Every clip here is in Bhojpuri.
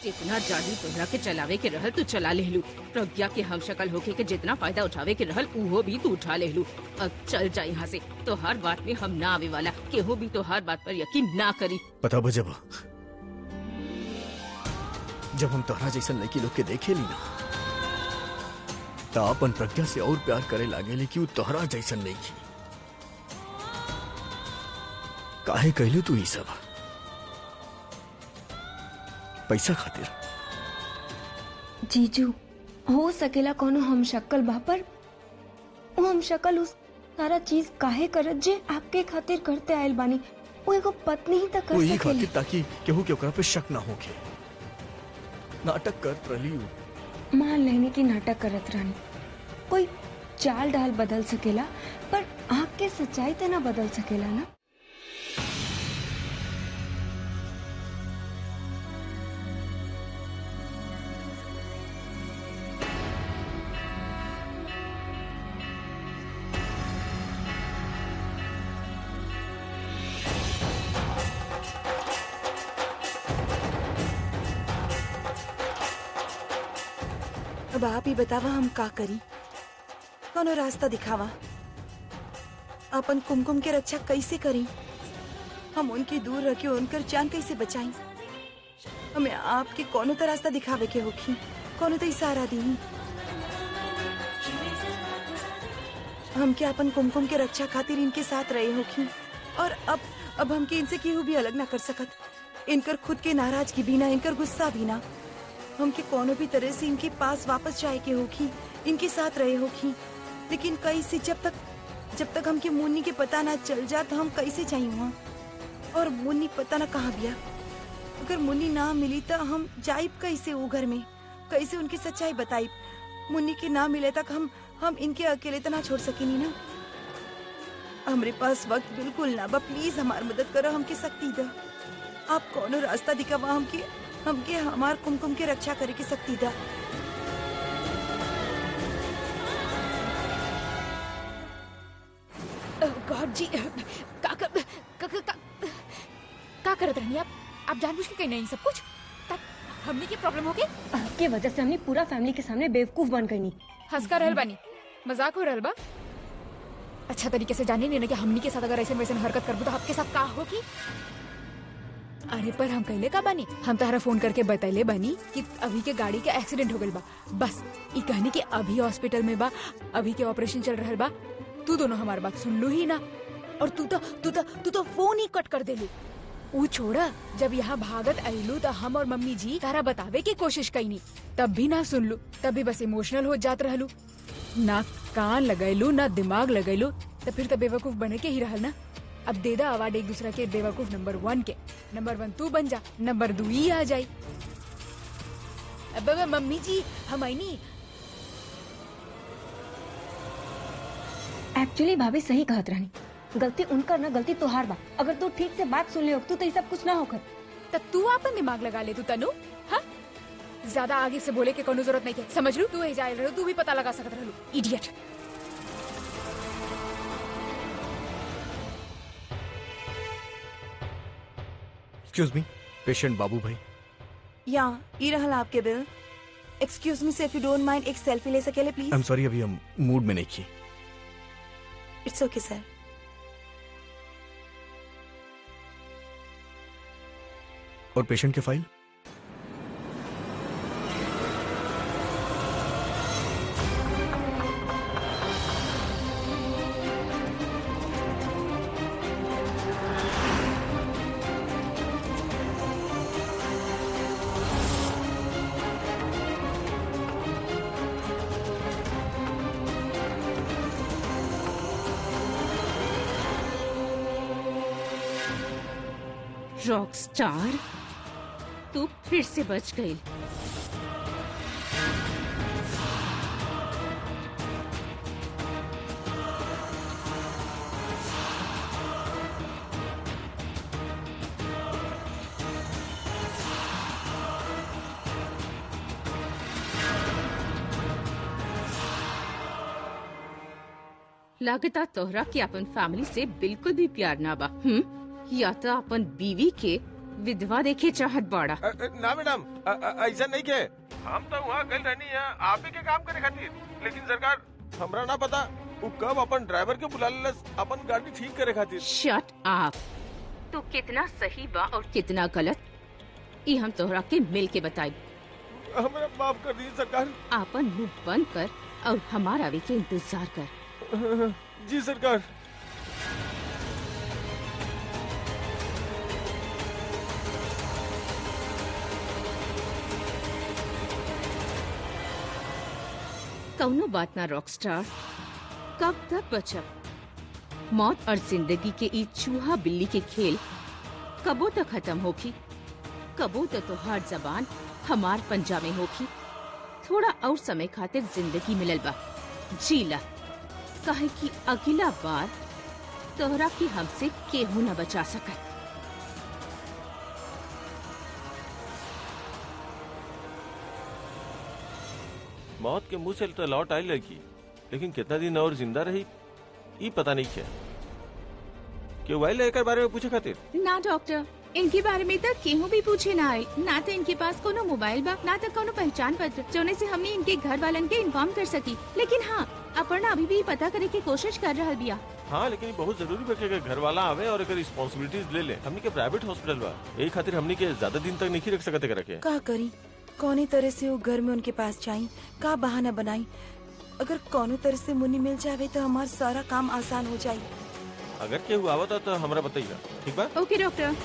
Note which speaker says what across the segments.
Speaker 1: जितना जादू तोहरा के चलावे के रहल तू चला लेहलू। प्रज्ञा के हम शक्ल होके के जितना फायदा उठावे के रहल उहो भी तू उठा लेहलू। अब चल जा यहाँ से। तो हर बात में हम ना आवे वाला, केहू भी तो हर बात पर यकीन ना करी।
Speaker 2: पता बा जब हम तोहरा जैसा लड़की लोग के देखे ली ना, तो अपन प्रज्ञा से और प्यार करे लागे ले कि वो तोहरा जैसा नहीं की। काहे कहलू तू ही सब पैसा खातिर?
Speaker 3: जीजू, हो सकेला कोनो हम शक्ल बा, पर वो हम शक्ल उस सारा चीज काहे करत जे आपके खातिर करते आयल बानी। वो एगो पत्नी ही तक कर
Speaker 2: वही
Speaker 3: सकेली।
Speaker 2: खातिर ताकि केहू के ओकरा पे शक ना होके नाटक कर रही हूँ।
Speaker 3: मान लेने की नाटक करत रहनी। कोई चाल ढाल बदल सकेला, पर आँख के सच्चाई तो ना बदल सकेला ना।
Speaker 4: अब आप ही बतावा हम का करी, कोनो रास्ता दिखावा। अपन कुमकुम के रक्षा कैसे करी? हम उनके दूर रखे उनकर जान कैसे बचाई? हमें आपके कोनो तो रास्ता दिखावे के होखी, कोनो तो इशारा दी। हम क्या अपन कुमकुम के रक्षा खातिर इनके साथ रहे होखी, और अब हमके इनसे केहू भी अलग ना कर सकत। इनकर खुद के नाराजगी भी ना, इनकर गुस्सा भी ना। हमके कोनो भी तरह से इनके पास वापस जाए के होगी, इनके साथ रहे होगी। लेकिन कैसे? जब तक हमके मुन्नी के पता ना चल जात हम कैसे जाई वहाँ? और मुन्नी पता ना कहाँ बिया। अगर मुन्नी ना मिली तो हम जाइब कैसे वो घर में? कैसे उनकी सच्चाई बताइब? मुन्नी के ना मिले तक हम इनके अकेले तो ना छोड़ सकेनी ना। हमरे पास वक्त बिल्कुल ना बा। प्लीज हमार मदद करो, हमके शक्ति दो। आप कोनो रास्ता दिखावा हमके हमार कुमकुम के रक्षा करे की शक्ति दा।
Speaker 5: गॉड जी, का करत रहनी आप जानबूझ के कहीं नहीं सब कुछ तब हमने की प्रॉब्लम हो गई।
Speaker 3: आपके वजह से हमने पूरा फैमिली के सामने बेवकूफ बन गई।
Speaker 5: हंसका रहल बानी, मजाक हो रहल बा। अच्छा तरीके से जाने नहीं ना कि हमनी के साथ अगर ऐसे वैसे हरकत करबू तो आपके साथ का होगी। अरे पर हम कहले का बानी, हम तारा फोन करके बतैले बानी कि अभी के गाड़ी के एक्सीडेंट हो गल बा। बस ई कहनी कि अभी हॉस्पिटल में बा, अभी के ऑपरेशन चल रहल बा। तू दोनों हमार बात सुन लू ही ना, और तू तो फोन ही कट कर देलू। वो छोड़ा, जब यहाँ भागत आइलू तो हम और मम्मी जी तारा बतावे की कोशिश कईनी, तब भी ना सुन लू। तभी बस इमोशनल हो जात रहलू, ना कान लगैलू ना दिमाग लगैलू। तो फिर तो बेवकूफ बने के ही रहल ना। अब दे दा अवार्ड एक दूसरा के बेवकूफ नंबर 1 के। नंबर 1 तू बन जा, नंबर 2 ही आ जाई। अब मम्मी जी हम आई नहीं।
Speaker 3: एक्चुअली भाभी सही कहत रहनी, गलती उनकर ना गलती तोहार बा। अगर तू ठीक से बात सुन ले होती तो ये सब कुछ ना होकर।
Speaker 5: तो तू अपन दिमाग लगा ले तू तनु। हाँ, ज्यादा आगे से बोले के कोनो जरूरत नहीं है, समझ लू। तू ही जाए रहो, तू भी पता लगा सकत रहलू, इडियट।
Speaker 2: एक्सक्यूज मी, पेशेंट बाबू भाई।
Speaker 4: या ई रहल आपके bill. Excuse me if you don't mind, एक सेल्फी ले सकेले प्लीज?
Speaker 2: आई एम सॉरी, अभी हम मूड में नहीं की।
Speaker 4: इट्स ओके सर।
Speaker 2: और पेशेंट के फाइल?
Speaker 1: रॉक स्टार, तू फिर से बच गई। लागता तोहरा के अपन फैमिली से बिल्कुल भी प्यार ना बा। या तो अपन बीवी के विधवा देखे चाहत बाड़ा।
Speaker 6: ना मैडम, ऐसा नहीं के। हम तो वहाँ गए रहनी है आप ही के काम करे खातिर, लेकिन सरकार हमरा ना पता वो कब अपन ड्राइवर के बुला लेलस अपन गाड़ी ठीक करे खातिर।
Speaker 1: Shut up. तो कितना सही बा और कितना गलत ई हम तोहरा के मिल के बताई।
Speaker 6: हमरा माफ कर दीजिए सरकार।
Speaker 1: आपन मुंह बंद कर और हमारा आवे के इंतजार कर।
Speaker 6: जी सरकार।
Speaker 1: कौनो बात ना रॉकस्टार, कब तक बचब? मौत और जिंदगी के ई चूहा बिल्ली के खेल कबो तक खत्म होगी? कबो तो तोहार जबान हमार पंजा में होगी। थोड़ा और समय खातिर जिंदगी मिलल बा, जीला, काहे कि अगला बार तोहरा की हमसे केहू न बचा सकत।
Speaker 6: मौत के मुंह से तो लौट आई लड़की, लेकिन कितना दिन और जिंदा रही ये पता नहीं क्या। क्यों वाइल एक बारे में पूछे खातिर?
Speaker 1: ना डॉक्टर, इनके बारे में तो केहू भी पूछे ना आए। ना तो इनके पास कोनो मोबाइल बा, ना तो कोनो पहचान पत्र जोने से हमने इनके घर वालन के इन्फॉर्म कर सकी। लेकिन हाँ, अपर्णा अभी भी पता करे की कोशिश कर रहा बिया।
Speaker 6: हाँ, लेकिन ये बहुत जरूरी बा कि घर वाला आवे और एक रिस्पांसिबिलिटीज ले ले। हमनी के प्राइवेट हॉस्पिटल बा, यही खातिर हमनी के ज्यादा दिन तक नहीं रख सकते रखे।
Speaker 4: का करी, कौने तरह से वो घर में उनके पास जाई, का बहाना बनाई। अगर कौनो तरह से मुन्नी मिल जावे तो हमारा सारा काम आसान हो जाये।
Speaker 6: अगर केहू आवता तो हमरा बताइएगा, ठीक बा?
Speaker 1: Okay doctor.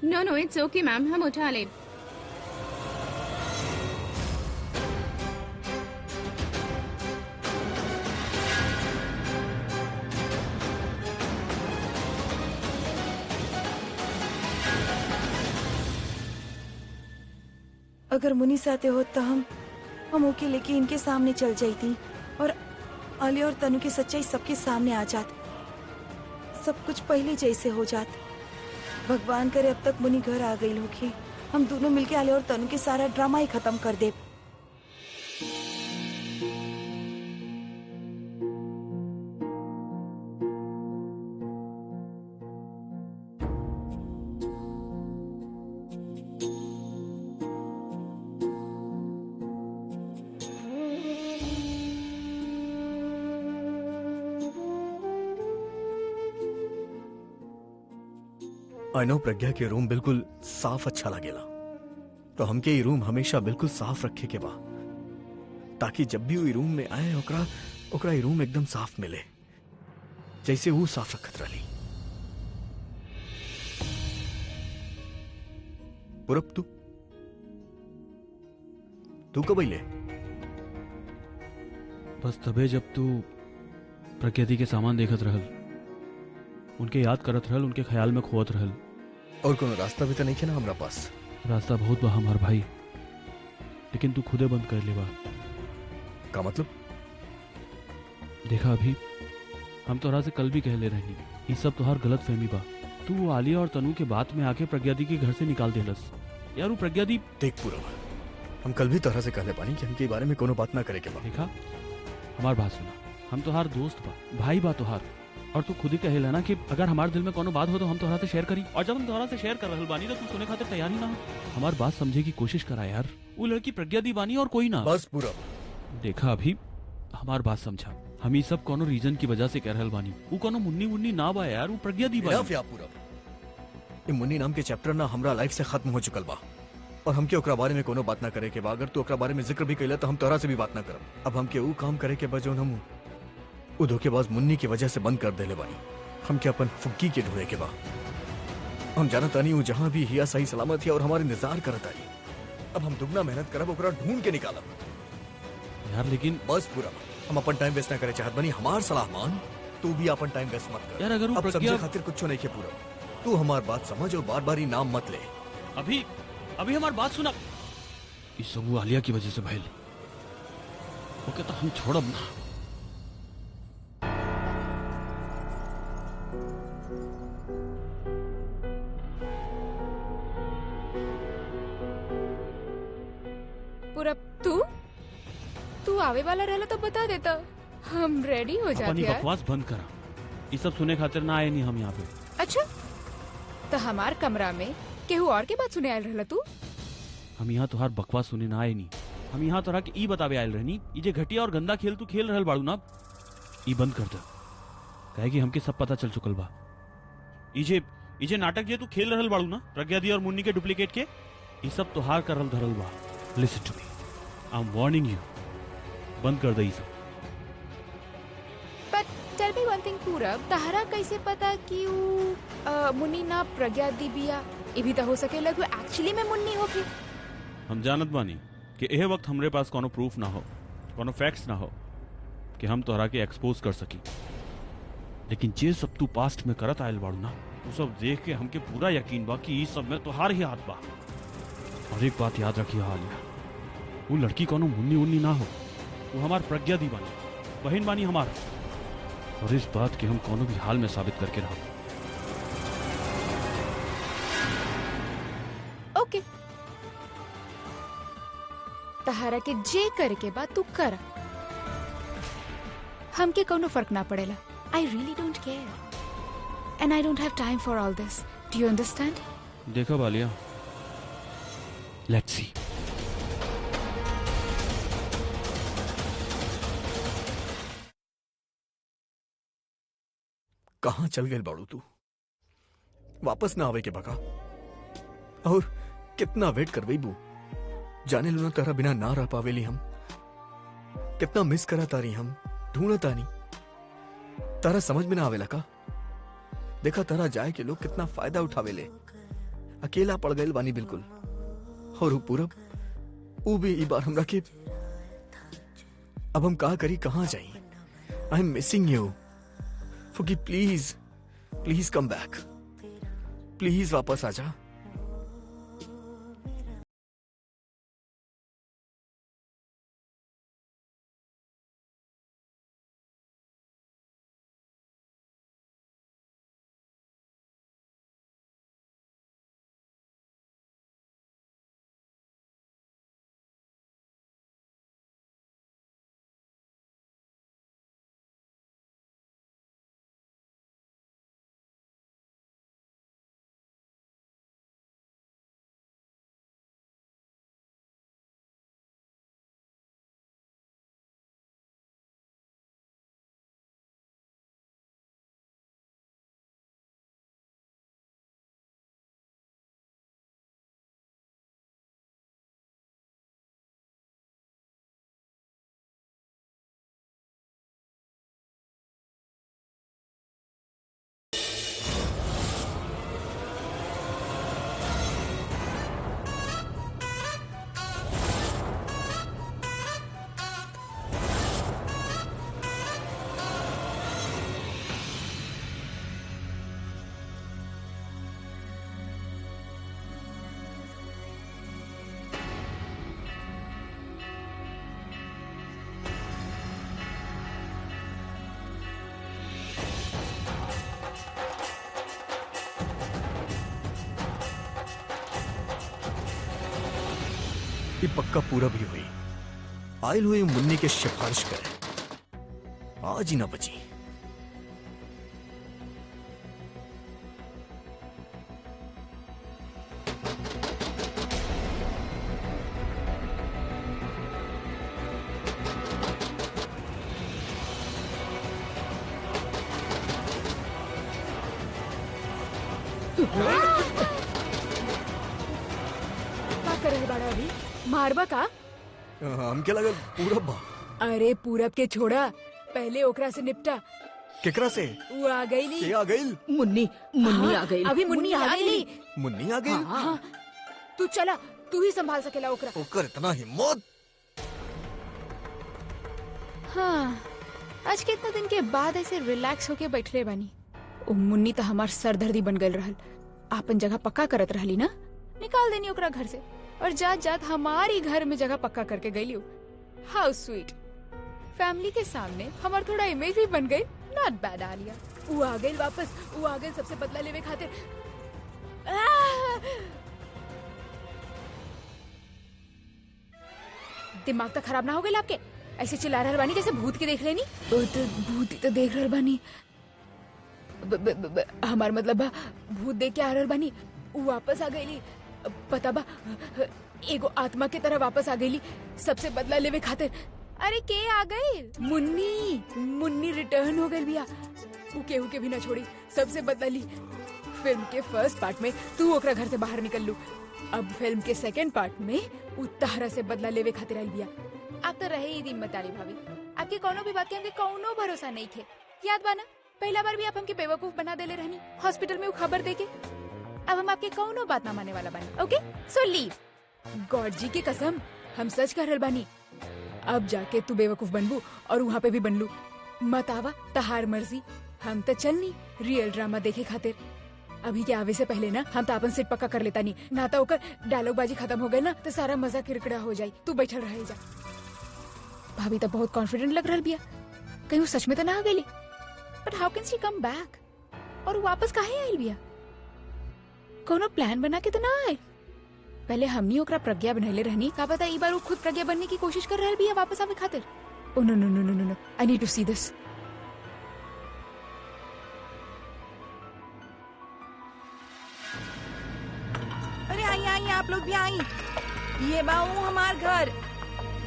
Speaker 1: No it's okay ma'am, हम उठा ले।
Speaker 4: अगर मुनी साथे हो तो हम ओके लेके इनके सामने चल जाती और आलिया और तनु की सच्चाई सबके सामने आ जात। सब कुछ पहले जैसे हो जात। भगवान करे अब तक मुनी घर आ गई होगी, हम दोनों मिलके आलिया और तनु के सारा ड्रामा ही खत्म कर दे।
Speaker 2: आई नो प्रज्ञा के रूम बिल्कुल साफ अच्छा लगेला, तो हमके ये रूम हमेशा बिल्कुल साफ रखे के बा, ताकि जब भी वो रूम में आए ओकरा ये रूम एकदम साफ मिले, जैसे वो साफ रखत रही। पूरब तू कब अइले?
Speaker 7: बस तबे जब तू प्रकृति के सामान देखत रहल, उनके याद करत रहल, उनके ख्याल में खोत रहल।
Speaker 2: और कोनो रास्ता भी तो नहीं है ना हमरा पास?
Speaker 7: रास्ता बहुत बा हमार भाई, लेकिन तू खुदे बंद कर ले बा।
Speaker 2: का मतलब?
Speaker 7: देखा अभी हम तोहरा से कल भी कह ले रही, ये सब तोहार गलत फहमी बा। तू आलिया और तनु के बात में आके प्रज्ञा दी के घर से निकाल देलस। यार वो प्रज्ञा दी,
Speaker 2: देख पूरब, हम कल भी तोहरा से कहले बानी कि हमके बारे में कोनो बात ना करे के बा।
Speaker 7: देखा हमार बात सुना, हम तोहार दोस्त बा, भाई बा तोहार, और तू खुद ही कहेला ना कि अगर हमारे दिल में कोनो बात हो तो हम तोहरा से शेयर करी, और जब हम तोहरा से शेयर कर रहल बानी तो तू सुने खातिर तैयार ही ना हो। हमार बात समझे की कोशिश करा यार, वो लड़की प्रज्ञा दी बानी और कोई ना।
Speaker 2: बस पूरब,
Speaker 7: देखा अभी हमार बात समझा, हम ये सब कोनो रीजन की वजह से कह रहल बानी। वो कोनो मुन्नी ना बा यार, वो प्रज्ञा दी बानी।
Speaker 2: इनफ या पूरब, ये मुन्नी नाम के चैप्टर ना हमरा लाइफ से खत्म हो चुकल बा, और हमके ओकरा बारे में कोनो बात ना करे के बा। अगर तू ओकरा बारे में जिक्र भी कइला तो हम तोहरा से भी बात ना करब। अब हमके वो काम करे के बा जो हम वो धोखेबाज मुन्नी की वजह से बंद कर देले बानी। हमके अपन फुग्गी के ढूंढे के बा। हम जानत तानी वो जहां भी हिया सही सलामत है और हमारे इंतजार करत आई। अब हम दुगना मेहनत करब, ओकरा ढूंढ के निकालब।
Speaker 7: यार लेकिन
Speaker 2: बस पूरब, हम अपन टाइम वेस्ट ना करे चाहत बनी। हमार सलाह मान, तू भी अपन टाइम वेस्ट मत कर।
Speaker 7: यार अगर वो
Speaker 2: अब
Speaker 7: प्रज्ञा-
Speaker 2: समझे खातिर कुछ नहीं के पूरब, तू हमार बात समझ और बार बार ही नाम मत ले।
Speaker 7: अभी हमारी बात सुना, इस सब वो आलिया की वजह से भइल। ओके तो हम छोड़ब ना।
Speaker 5: पूरा तू आवे वाला रहला तो बता देता, हम रेडी हो
Speaker 7: अपन
Speaker 5: जाते
Speaker 7: ये
Speaker 5: यार।
Speaker 7: बकवास बंद करा, ये सब सुने खातिर ना आए नहीं हम यहाँ पे।
Speaker 5: अच्छा, तो हमार कमरा में केहू और के बात सुने आयल रहला तू?
Speaker 7: हम यहाँ तोहार बकवास सुने ना आए नहीं, हम यहाँ तोहरा के ई बतावे आयल रहनी, ई जे घटिया और गंदा खेल तू खेल रहल बाड़ू ना, ई बंद कर दे, काहे कि हमके सब पता चल चुकल बा। ई जे नाटक जे तू खेल रहल बाड़ू ना, प्रज्ञा दी और मुन्नी के डुप्लीकेट के, ई सब तोहार करल धरल बा। Listen to me, I am warning you, बंद कर दे ई सब।
Speaker 5: बट टेल मी वन थिंग पूरब, तहरा कैसे पता कि ऊ मुन्नी ना प्रज्ञा दी बिया? ये भी तो हो सके लग एक्चुअली में मुन्नी होगी।
Speaker 7: हम जानत बानी कि एह वक्त हमरे पास कोनो प्रूफ ना हो, कोनो फैक्ट्स ना हो कि हम तोहरा के एक्सपोज कर सकी, लेकिन जे सब तू पास्ट में करत आयल बाड़ू ना, वो सब देख के हमके पूरा यकीन बा कि ई सब में तोहार ही हाथ बा। और एक बात याद रखिए हालिया, वो लड़की कोनो मुन्नी उन्नी ना हो, वो हमार प्रज्ञा दी बानी, बहन बानी हमार, और इस बात के हम कोनो भी हाल में साबित करके रहो।
Speaker 5: ओके, तहरा के जे करे के बाद तू कर, हमके कोनो फर्क ना पड़ेला। I really don't care and I don't have time for all this, do you understand?
Speaker 7: देखो बालिया, लेट्स सी।
Speaker 2: कहाँ चल गए बाड़ू तू? वापस ना आवे के बका, और कितना वेट कर बू? जाने लूना तारा बिना ना रह पावेली हम, कितना मिस करा तारी हम, ढूंढा तानी तारा समझ में ना आवेला का? देखा तारा जाए के लोग कितना फायदा उठावेले, अकेला पड़ गए बानी बिल्कुल। और पूरब वो भी ई बार हमरा के, अब हम का करी, कहाँ जाई? I am missing you Fugi, please please come back, please वापस आजा। ये पक्का पूरा भी हुई, आयल हुई मुन्नी के सिफारिश करे, आज ही ना बची।
Speaker 5: का कर रहे बाड़ा अभी? मारबा का?
Speaker 2: हम क्या लगा पूरब बा?
Speaker 5: अरे पूरब के छोड़ा, पहले ओकरा से निपटा।
Speaker 2: केकरा से?
Speaker 5: वो आ गई ली।
Speaker 2: के आ गई?
Speaker 1: मुन्नी आ गई।
Speaker 5: अभी मुन्नी आ गई।
Speaker 2: मुन्नी आ गई?
Speaker 5: हाँ, तू चला, तू ही संभाल सकेला ओकरा।
Speaker 2: ओकर इतना हिम्मत?
Speaker 5: हाँ, आज कितना दिन के बाद ऐसे रिलैक्स होके बैठले बानी। ओ मुन्नी तो हमार सरदर्दी बन गल रहल, आपन जगह पक्का करत रहली ना, निकाल देनी ओकरा घर से, और जात जात हमारी घर में जगह पक्का करके गई। हाउ स्वीट। फैमिली के सामने हमार थोड़ा इमेज भी बन गई। Not bad Alia. वो आ गई वापस, वो आ गई सबसे बदला लेवे खातिर। दिमाग तो खराब ना हो गया आपके? ऐसे चिल्ला रहल बानी जैसे भूत के देख लेनी। तो भूत ही तो देख रहल बानी। हमार मतलब बा भूत देख के आ रहल बानी। उ वापस आ गईली। पता बा एगो आत्मा के तरह वापस आ गईली सबसे बदला लेवे खातिर। अरे के आ गई? मुन्नी रिटर्न हो गई बिया। उ केहू के भी ना छोड़ी, सबसे बदला ली। फिल्म के फर्स्ट पार्ट में तू ओकरा घर से बाहर निकल लू, अब फिल्म के सेकंड पार्ट में उ तहरा से बदला लेवे खातिर आइल बिया। आप तो रहे ही दिन बताली भाभी, आपके कोनो भी बात के हमके कोनो भरोसा नहीं थे। याद बा ना पहला बार भी आप हमके बेवकूफ बना देले रहनी हॉस्पिटल में वो खबर देके। अब हम आपके कोनो बात ना मानने वाला बानी। Okay so leave. गॉड जी के कसम हम सच कह रहल बानी। अब जाके तू बेवकूफ बनबू और वहाँ पे भी बनलू। मत आवा तहार मर्जी, हम तो चलनी रियल ड्रामा देखे खातिर। अभी के आवे से पहले ना हम तो अपन सीट पक्का कर लेता नहीं, ना तो ओकर डायलॉग बाजी खत्म हो गए ना तो सारा मजा किरकिरा हो जाई। तू बैठल रह जा। भाभी तो बहुत कॉन्फिडेंट लग रहा बिया, कहीं वो सच में तो ना आ गई। बट हाउ कैन शी कम बैक? और वापस काहे आइल बिया? कोनो प्लान बना के तो ना आए। पहले हमनी ओकरा प्रज्ञा बनैले रहनी, का पता ई बार वो खुद प्रज्ञा बनने की कोशिश कर रहल बिया वापस आवे खातिर। Oh no no no no no, I need two see this.
Speaker 4: अरे आई आई आप लोग भी आई। ये बाऊ हमार घर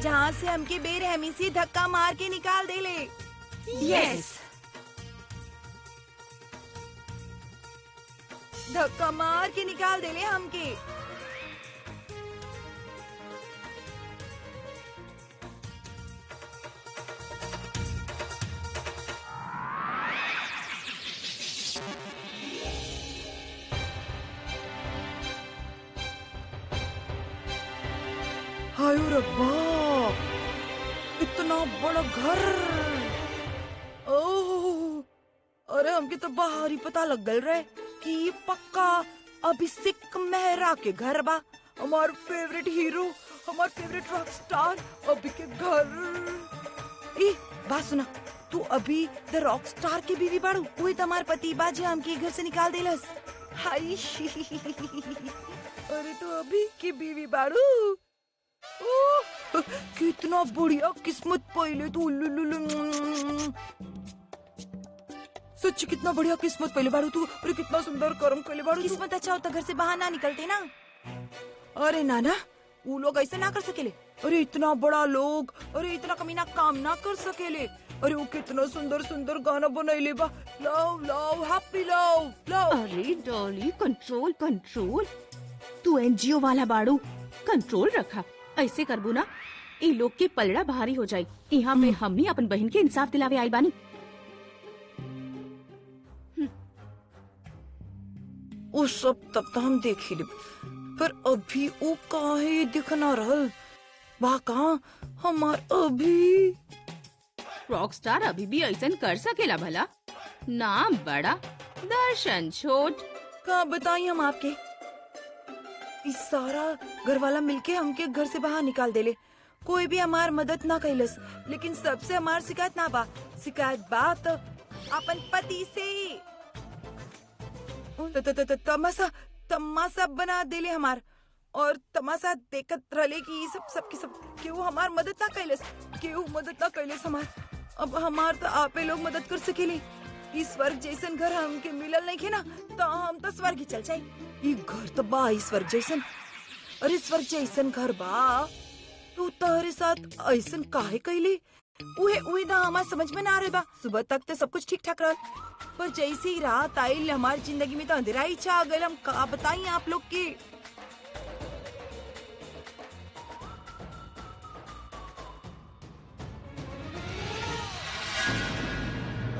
Speaker 4: जहाँ से हमके बेरहमी से धक्का मार के निकाल देले। यस धक्का मार के निकाल देले हमके। हाय रब्बा, इतना बड़ा घर। ओह, अरे हमके तो बाहर ही पता लग गल रहे कि ये पक्का अभिषेक मेहरा के घर बा। हमार फेवरेट हीरो, हमार फेवरेट रॉक स्टार अभी के घर। ए बात सुना, तू अभी द रॉक स्टार के बीवी बाड़ू, वही तुम्हार पति बा जे हमके घर से निकाल देलस। हाय अरे तो अभी की बीवी बाड़ू। ओह, कितना बढ़िया किस्मत पहले तो। सच कितना बढ़िया किस्मत पहले बाड़ू तू। अरे कितना सुंदर कर्म पहले बाड़ू। किस्मत अच्छा होता घर से बाहर ना निकलते ना। अरे नाना वो लोग ऐसे ना कर सकेले। अरे इतना बड़ा लोग, अरे इतना कमीना काम ना कर सकेले। अरे वो कितना सुंदर सुंदर गाना बनैले बा। Love love happy love love.
Speaker 1: अरे डॉली कंट्रोल कंट्रोल, तू एनजीओ वाला बाड़ू, कंट्रोल रखा। ऐसे करबू ना इन लोग के पलड़ा भारी हो जाये। यहाँ पे हमनी अपन बहन के इंसाफ दिलावे आई बानी।
Speaker 4: वो सब तब तो हम देख ही ले, पर अभी वो काहे दिखना रहल बा। कहाँ हमार अभी
Speaker 1: रॉक स्टार अभी भी ऐसा कर सकेला भला? नाम बड़ा, दर्शन छोट।
Speaker 4: का बताई हम आपके। इस सारा घर वाला मिलके हमके घर से बाहर निकाल देले। कोई भी हमार मदद ना कैलस, लेकिन सबसे हमार शिकायत ना बा। शिकायत बात अपन पति से। तमाशा तमाशा बना देले हमार, और तमाशा देखत रहले कि ये सब के सब केहू हमार मदद ना कैलस, केहू मदद ना कैलस हमार। अब हमार तो आपे लोग मदद कर सकेले। इस स्वर्ग जैसन घर हमके मिलल नहीं खे ना, तो हम तो स्वर्ग ही चल जाए। ये घर तो बा ही स्वर्ग जैसन। अरे स्वर्ग जैसन घर बा तू तहरे साथ ऐसन काहे कैले? उहे ना हमार समझ में ना रहे बा। सुबह तक तो सब कुछ ठीक ठाक रहल, पर जैसे ही रात आई हमारी जिंदगी में तो अंधेरा ही छा गए। हम का बताई आप लोग के।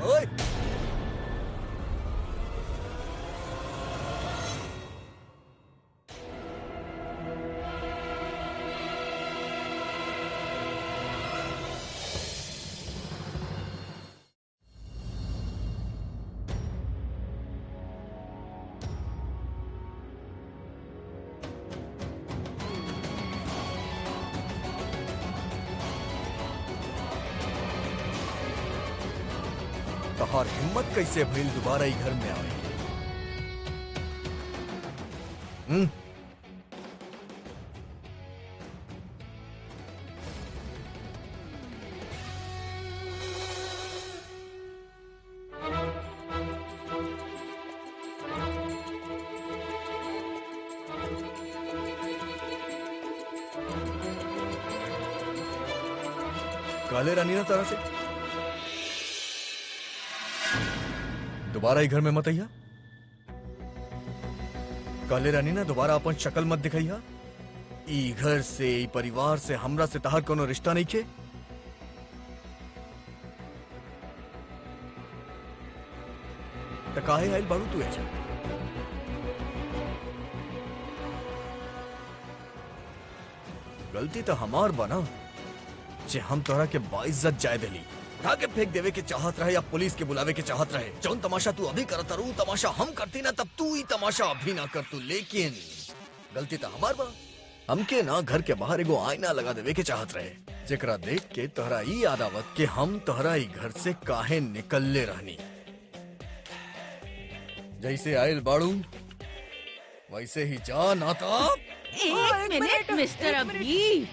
Speaker 2: ओए तहार हिम्मत कैसे भइल दोबारा ई घर में आवे? काले रानी ना तारा से दोबारा ही घर में मत आइया। काले रानी ना दोबारा अपन शक्ल मत दिखाइया। ई घर से ई परिवार से हमरा से तहार कोनो रिश्ता नहीं खे। त काहे आइल बाड़ू तू ऐसा? गलती तो हमार बना जे हम तोहरा के बाइज्जत जाय देली। उठा के फेंक देवे के चाहत रहे या पुलिस के बुलावे के चाहत रहे। जौन तमाशा तू अभी करत रू तमाशा हम करती ना तब तू ही तमाशा अभी ना कर तू। लेकिन गलती तो हमार बा। हमके ना घर के बाहर एगो आईना लगा देवे के चाहत रहे जेकरा देख के तोहरा ई याद आवत कि हम तोहरा ई घर से काहे निकलले रहनी। जैसे आयल बाड़ू वैसे ही जा ना तो।
Speaker 1: एक मिनट मिस्टर अभी।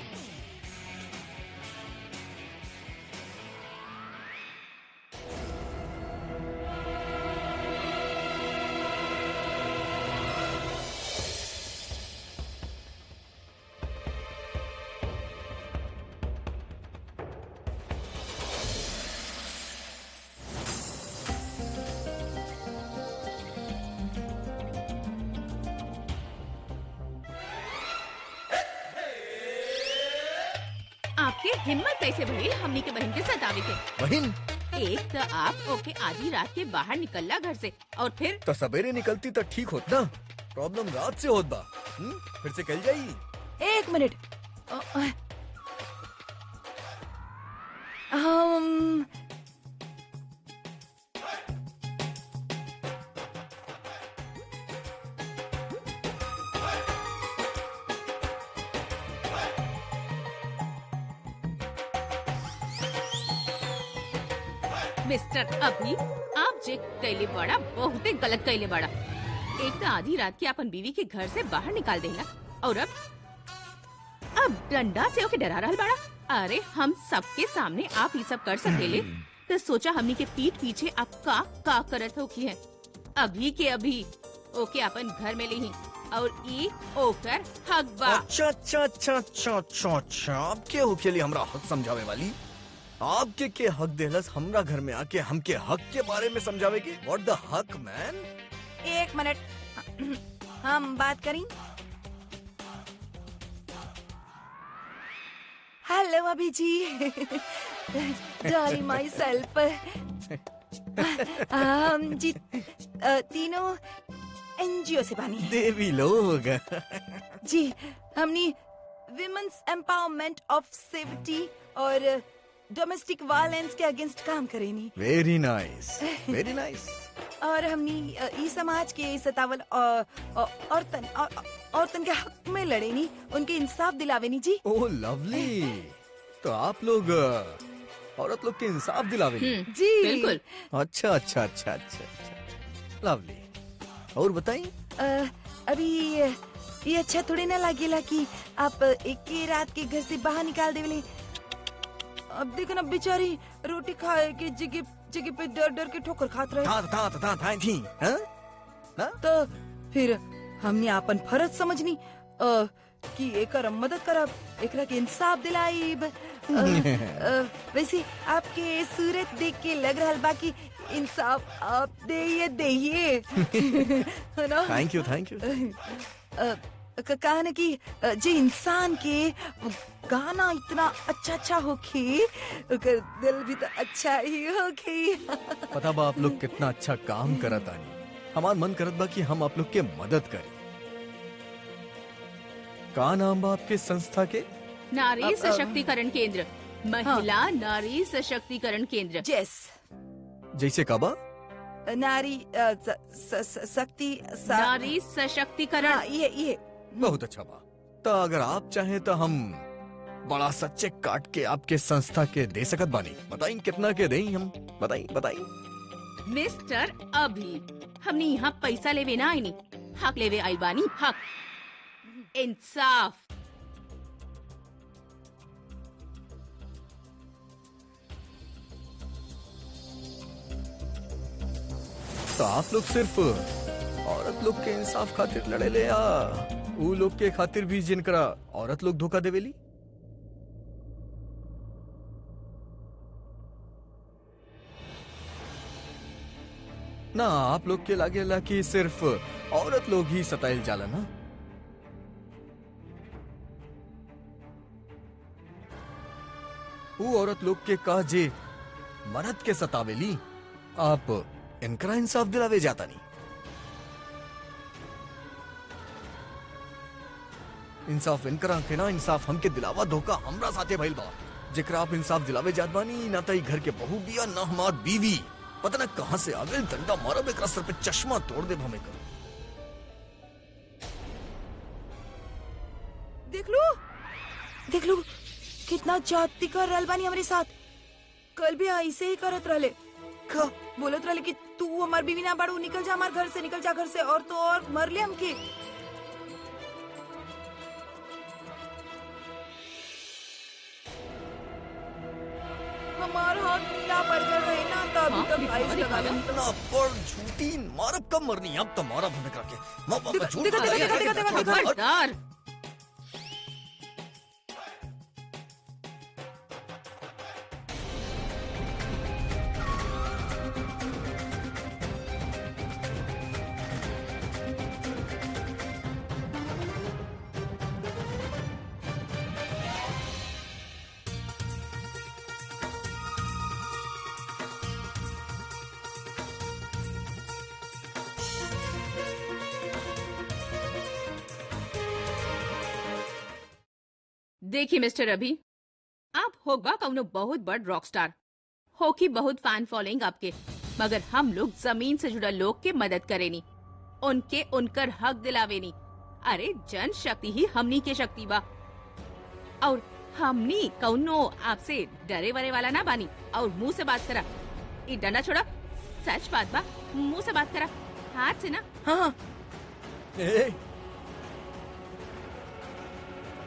Speaker 1: आपके हिम्मत कैसे भइल हमनी के बहन के सतावे के?
Speaker 2: बहन
Speaker 1: एक तो आप ओके आधी रात के बाहर निकलला घर से और फिर
Speaker 2: तो सवेरे निकलती तो ठीक होत ना। प्रॉब्लम रात से होत बा। फिर से कल जाई।
Speaker 4: एक मिनट। हम
Speaker 1: मिस्टर अभी आप जे कैले बड़ा बहुत गलत कैले बड़ा। एक तो आधी रात के अपन बीवी के घर से बाहर निकाल देना और अब डंडा से ओके डरा रहल बड़ा। अरे हम सबके सामने आप ये सब कर सकेले तो सोचा हमनी के पीठ पीछे आप का करत हो की है। अभी के अभी ओके अपन घर में लेही और ई ओकर हक बा।
Speaker 2: अच्छा अच्छा अच्छा अच्छा अच्छा अच्छा आपके हो के लिए हमरा हक समझावे वाली आपके के हक देहलस हमरा घर में आके हमके हक के बारे में समझावे के। व्हाट द हक मैन?
Speaker 4: एक मिनट हम बात करें। हेलो अभी जी। Dolly my self. हम जी तीनों एनजीओ से बानी।
Speaker 2: देवी लोग।
Speaker 4: जी हमनी विमेन्स एम्पावरमेंट ऑफ सेफ्टी और डोमेस्टिक वायलेंस के अगेंस्ट काम करेनी।
Speaker 2: Very nice very nice.
Speaker 4: और हमनी ई समाज के सतावल औरतन के हक में लड़ेनी, उनके इंसाफ दिलावेनी जी।
Speaker 2: ओह लवली। तो आप लोग औरत लोग के इंसाफ दिलावे
Speaker 4: जी
Speaker 1: बिल्कुल।
Speaker 2: अच्छा अच्छा अच्छा अच्छा अच्छा लवली। और बताइए
Speaker 4: अभी ये अच्छा थोड़ी ना लागेला कि आप एक ही रात के घर से बाहर निकाल देवले। अब देखो ना बेचारी रोटी खाए के जगह पे डर डर के ठोकर खात रहे। तो फिर हमने अपन फर्ज समझनी कि एकर मदद करब, एकरा के इंसाफ दिलाइब। वैसे आपके सूरत देख के लग रहा बा कि इंसाफ आप देइए है ना?
Speaker 2: Thank you.
Speaker 4: कहा न कि जे इंसान के गाना इतना अच्छा होखी ओकर दिल भी तो अच्छा ही होखी।
Speaker 2: पता बा आप लोग कितना अच्छा काम करत आनी। हमार मन करत बा कि हम आप लोग के मदद करें। का नाम बा आपके संस्था के?
Speaker 1: नारी सशक्तिकरण केंद्र। महिला नारी सशक्तिकरण केंद्र।
Speaker 2: जैसे काबा?
Speaker 4: नारी शक्ति
Speaker 1: नारी सशक्तिकरण।
Speaker 4: ये
Speaker 2: बहुत अच्छा बा। तो अगर आप चाहें तो हम बड़ा सा चेक काट के आपके संस्था के दे सकत बानी। बताई कितना के दें हम? बताई।
Speaker 1: मिस्टर अभी हमने यहाँ पैसा लेवे ना आईनी, हक लेवे आई बानी। हक, इंसाफ।
Speaker 2: तो आप लोग सिर्फ औरत लोग के इंसाफ खातिर लड़े ले या ऊ लोग के खातिर भी जिनकरा औरत लोग धोखा देवेली? ना आप लोग के लागेला कि सिर्फ औरत लोग ही सताइल जाला ना? वो औरत लोग के कह जे मर्द के सतावेली, आप इनकरा इंसाफ दिलावे जाता नहीं। इंसाफ इनकरा के ना, इंसाफ हमके दिलावा धोखा हमरा साथे भइल बा। जेकरा आप इंसाफ दिलावे जात बानी ना तई घर के बहू बिया ना हमार बीवी। पता ना कहां से आ गए, डंडा मारब एकरा सर पे चश्मा तोड़ दे हमें कर।
Speaker 4: देख लो कितना जाति कर रहल बानी हमारे साथ। कल भी ऐसे ही करत रहले, बोलत रहले कि तू हमार बीवी ना बाड़ू, निकल जा हमार घर से, निकल जा घर से। और तो और मर ले हमके। हमार हाथ नीला पड़ गया रहे ना, तभी
Speaker 1: हाँ,
Speaker 4: तक
Speaker 1: दिखावा,
Speaker 4: आइस लगा
Speaker 1: दिखावा।
Speaker 4: ली।
Speaker 2: इतना पर झूठी मारब कब मरनी, अब तो मारब हमें करके।
Speaker 4: देखो।
Speaker 1: खबरदार। देखिए मिस्टर अभी, आप होगा कौनो बहुत बड़ रॉक स्टार, होकी बहुत फैन फॉलोइंग आपके, मगर हम लोग जमीन से जुड़ल लोग के मदद करेनी, उनके उनकर हक दिलावेनी। अरे जन शक्ति ही हमनी के शक्ति बा, और हमनी कौनो आपसे डरे वरे वाला ना बानी। और मुंह से बात करा, ई डंडा छोड़ा, सच बात बा, मुंह से बात करा, हाथ से ना।
Speaker 4: हाँ हाँ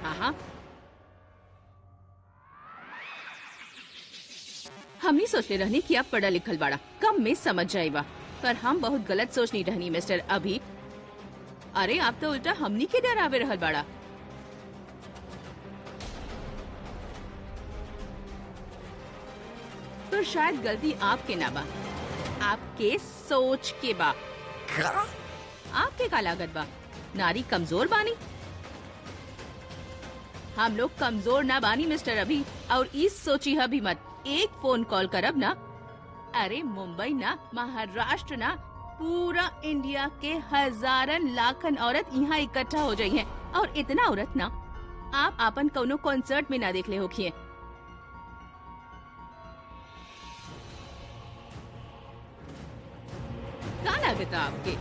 Speaker 1: हाँ हाँ, हमनी सोचले रहनी कि आप पढ़ा लिखल बाड़ा, कम में समझ जाएगा, पर हम बहुत गलत सोच नहीं रहनी मिस्टर अभी। अरे आप तो उल्टा हमनी के डरावे रहल बाड़ा। तो शायद गलती आपके ना बा, आपके सोच के बा। आपके का लागत बा, नारी कमजोर बानी? हम लोग कमजोर ना बानी मिस्टर अभी, और इस सोची भी मत, एक फोन कॉल करब ना, अरे मुंबई ना, महाराष्ट्र ना, पूरा इंडिया के हजारन लाखन औरत यहाँ इकट्ठा हो जाई हैं। और इतना औरत ना आप अपन कौनो कॉन्सर्ट में ना देख ले होखिए। का लागत आपके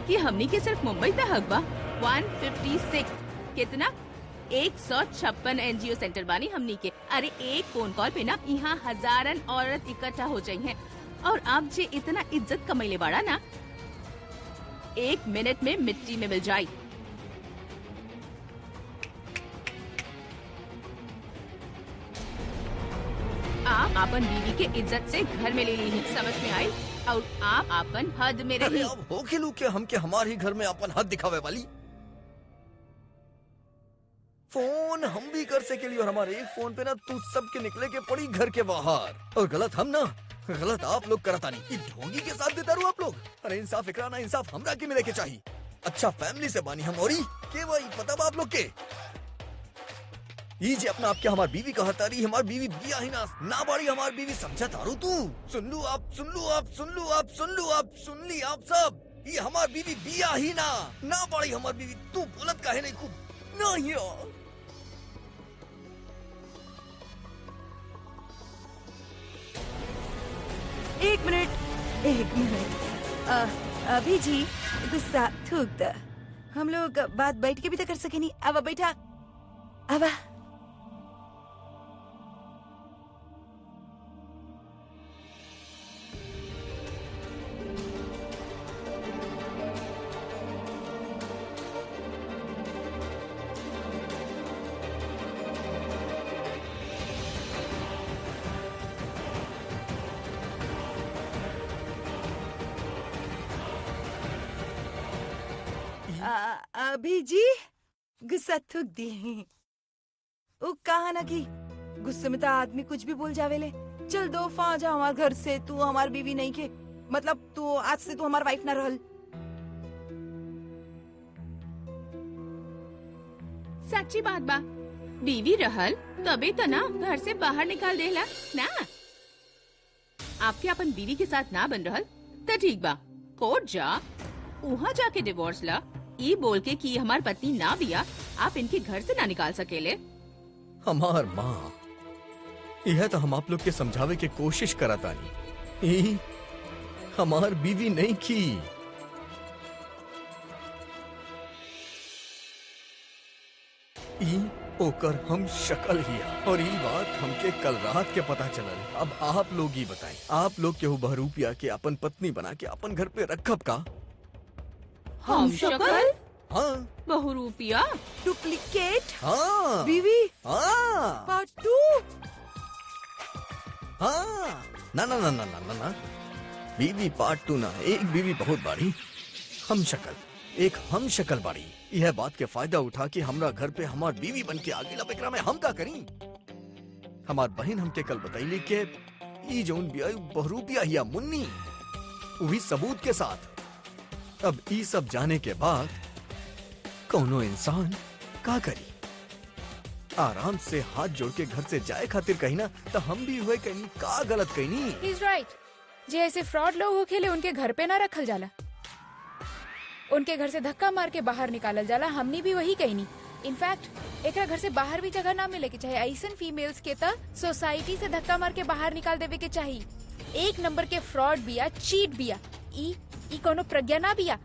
Speaker 1: कि हमनी के सिर्फ मुंबई तक हक बा? 156 कितना 156 एनजीओ सेंटर बानी हमनी के। अरे एक फोन कॉल पे ना यहाँ हजारन औरत इकट्ठा हो जाई हैं, और आप जे इतना इज्जत कमैले बाड़ा ना, 1 मिनट में मिट्टी में मिल जाई। आप अपन बीवी के इज्जत से घर में ले ली, समझ में आई? और आप अपन हद में
Speaker 2: अरे
Speaker 1: रही।
Speaker 2: अब हो खेलू के हम के हमारे ही घर में अपन हद दिखावे वाली। फोन हम भी कर सके लिए, और हमारे एक फोन पे ना तू सबके निकले के पड़ी घर के बाहर, और गलत हम ना, गलत आप लोग करता नहीं। ढोंगी के साथ देता रू आप लोग। अरे इंसाफ एकरा ना, इंसाफ हमरा के मिले के चाहिए। अच्छा फैमिली से बानी हम, और के वही पता बा आप लोग के ये जे अपना आपके हमार बीवी कहता रही, हमार बीवी बिया ही ना बाड़ी हमार बीवी, समझा तारू तू? सुन लू आप, सुन लू आप, सुन लू आप, सुन लू आप, सुन ली आप सब, ये हमार बीवी बिया ही ना बाड़ी हमार बीवी। तू बोलत काहे नहीं खूब नहीं यार।
Speaker 4: एक मिनट अभी जी गुस्सा थूक द। हम लोग बात बैठ के भी तो कर सके नहीं। अब बैठा, अब अभी जी गुस्सा थूक दी। वो कहा ना कि गुस्से में तो आदमी कुछ भी बोल जावेले। चल दो फा जा हमारे घर से, तू हमार बीवी नहीं के। मतलब तू आज से तू हमार वाइफ ना रहल।
Speaker 1: सच्ची बात बा, बीवी रहल तबे तो ना घर से बाहर निकाल देला ना। आपके अपन बीवी के साथ ना बन रहल तो ठीक बा, कोर्ट जा, वहाँ जाके डिवोर्स ला, ये बोल के कि हमार पत्नी ना बिया, आप इनके घर से ना निकाल सकेले।
Speaker 2: हमार माँ, यह तो हम आप लोग के समझावे के कोशिश करतानी, ई हमार बीवी नहीं की। ई ओकर हम शक्ल हिया, और ये बात हमके कल रात के पता चलल। अब आप लोग ही बताएं, आप लोग केहू बहरूपिया के अपन पत्नी बना के अपन घर पे रखब का?
Speaker 1: हम शक्ल
Speaker 2: हाँ
Speaker 1: बहुरूपिया
Speaker 4: डुप्लीकेट
Speaker 2: हाँ
Speaker 4: बीवी
Speaker 2: हाँ
Speaker 4: पार्ट 2।
Speaker 2: हाँ ना ना ना ना ना ना ना, बीवी पार्ट 2 ना, एक बीवी बहुत बाड़ी, हम शक्ल, एक हम शक्ल बाड़ी। यह बात के फायदा उठा के हमरा घर पे हमार बीवी बन के आगे लपेकरा में हम का करी? हमार बहन हमके कल बताइली के ई जौन बिया बहरूपिया हिया मुन्नी, वही सबूत के साथ। अब ई सब जाने के बाद कौनो इंसान का करी? आराम से हाथ जोड़ के घर से जाए खातिर कही ना, तो हम भी हुए कहीं का गलत कहीं।
Speaker 5: He is right. जे ऐसे फ्रॉड लोग हो खेले उनके घर पे ना रखल जाला, उनके घर से धक्का मार के बाहर निकालल जाला। हमनी भी वही कही नहीं। इनफैक्ट एकरा घर से बाहर भी जगह ना मिले के चाहे। ऐसन फीमेल्स के त सोसाइटी से धक्का मार के बाहर निकाल देवे के चाहिए। एक नंबर के फ्रॉड बिया, चीट बिया। ई कोनो प्रज्ञा ना बिया,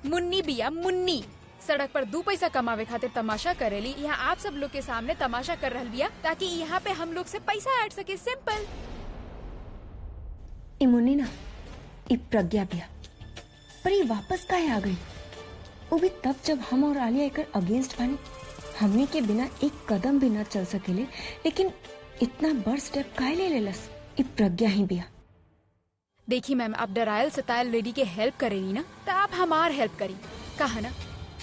Speaker 5: मुन्नी बिया, मुन्नी। सड़क पर 2 पैसा कमावे खातिर तमाशा करेली, यहाँ आप सब लोग के सामने तमाशा कर रहल बिया ताकि यहाँ पे हम लोग से पैसा ऐड सके। सिंपल।
Speaker 3: ई मुन्नी ना, ई प्रज्ञा बिया, पर ये वापस काहे आ गई? वो भी तब जब हम और आलिया एकर अगेंस्ट बानी। हमने के बिना एक कदम भी न चल सकेले, लेकिन इतना बड़ स्टेप काहे ले लेलस? ई प्रज्ञा ही बिया।
Speaker 5: देखी मैम, आप डरायल सतायल लेडी के हेल्प करेनी ना, तो आप हमार हेल्प करी। कहा ना,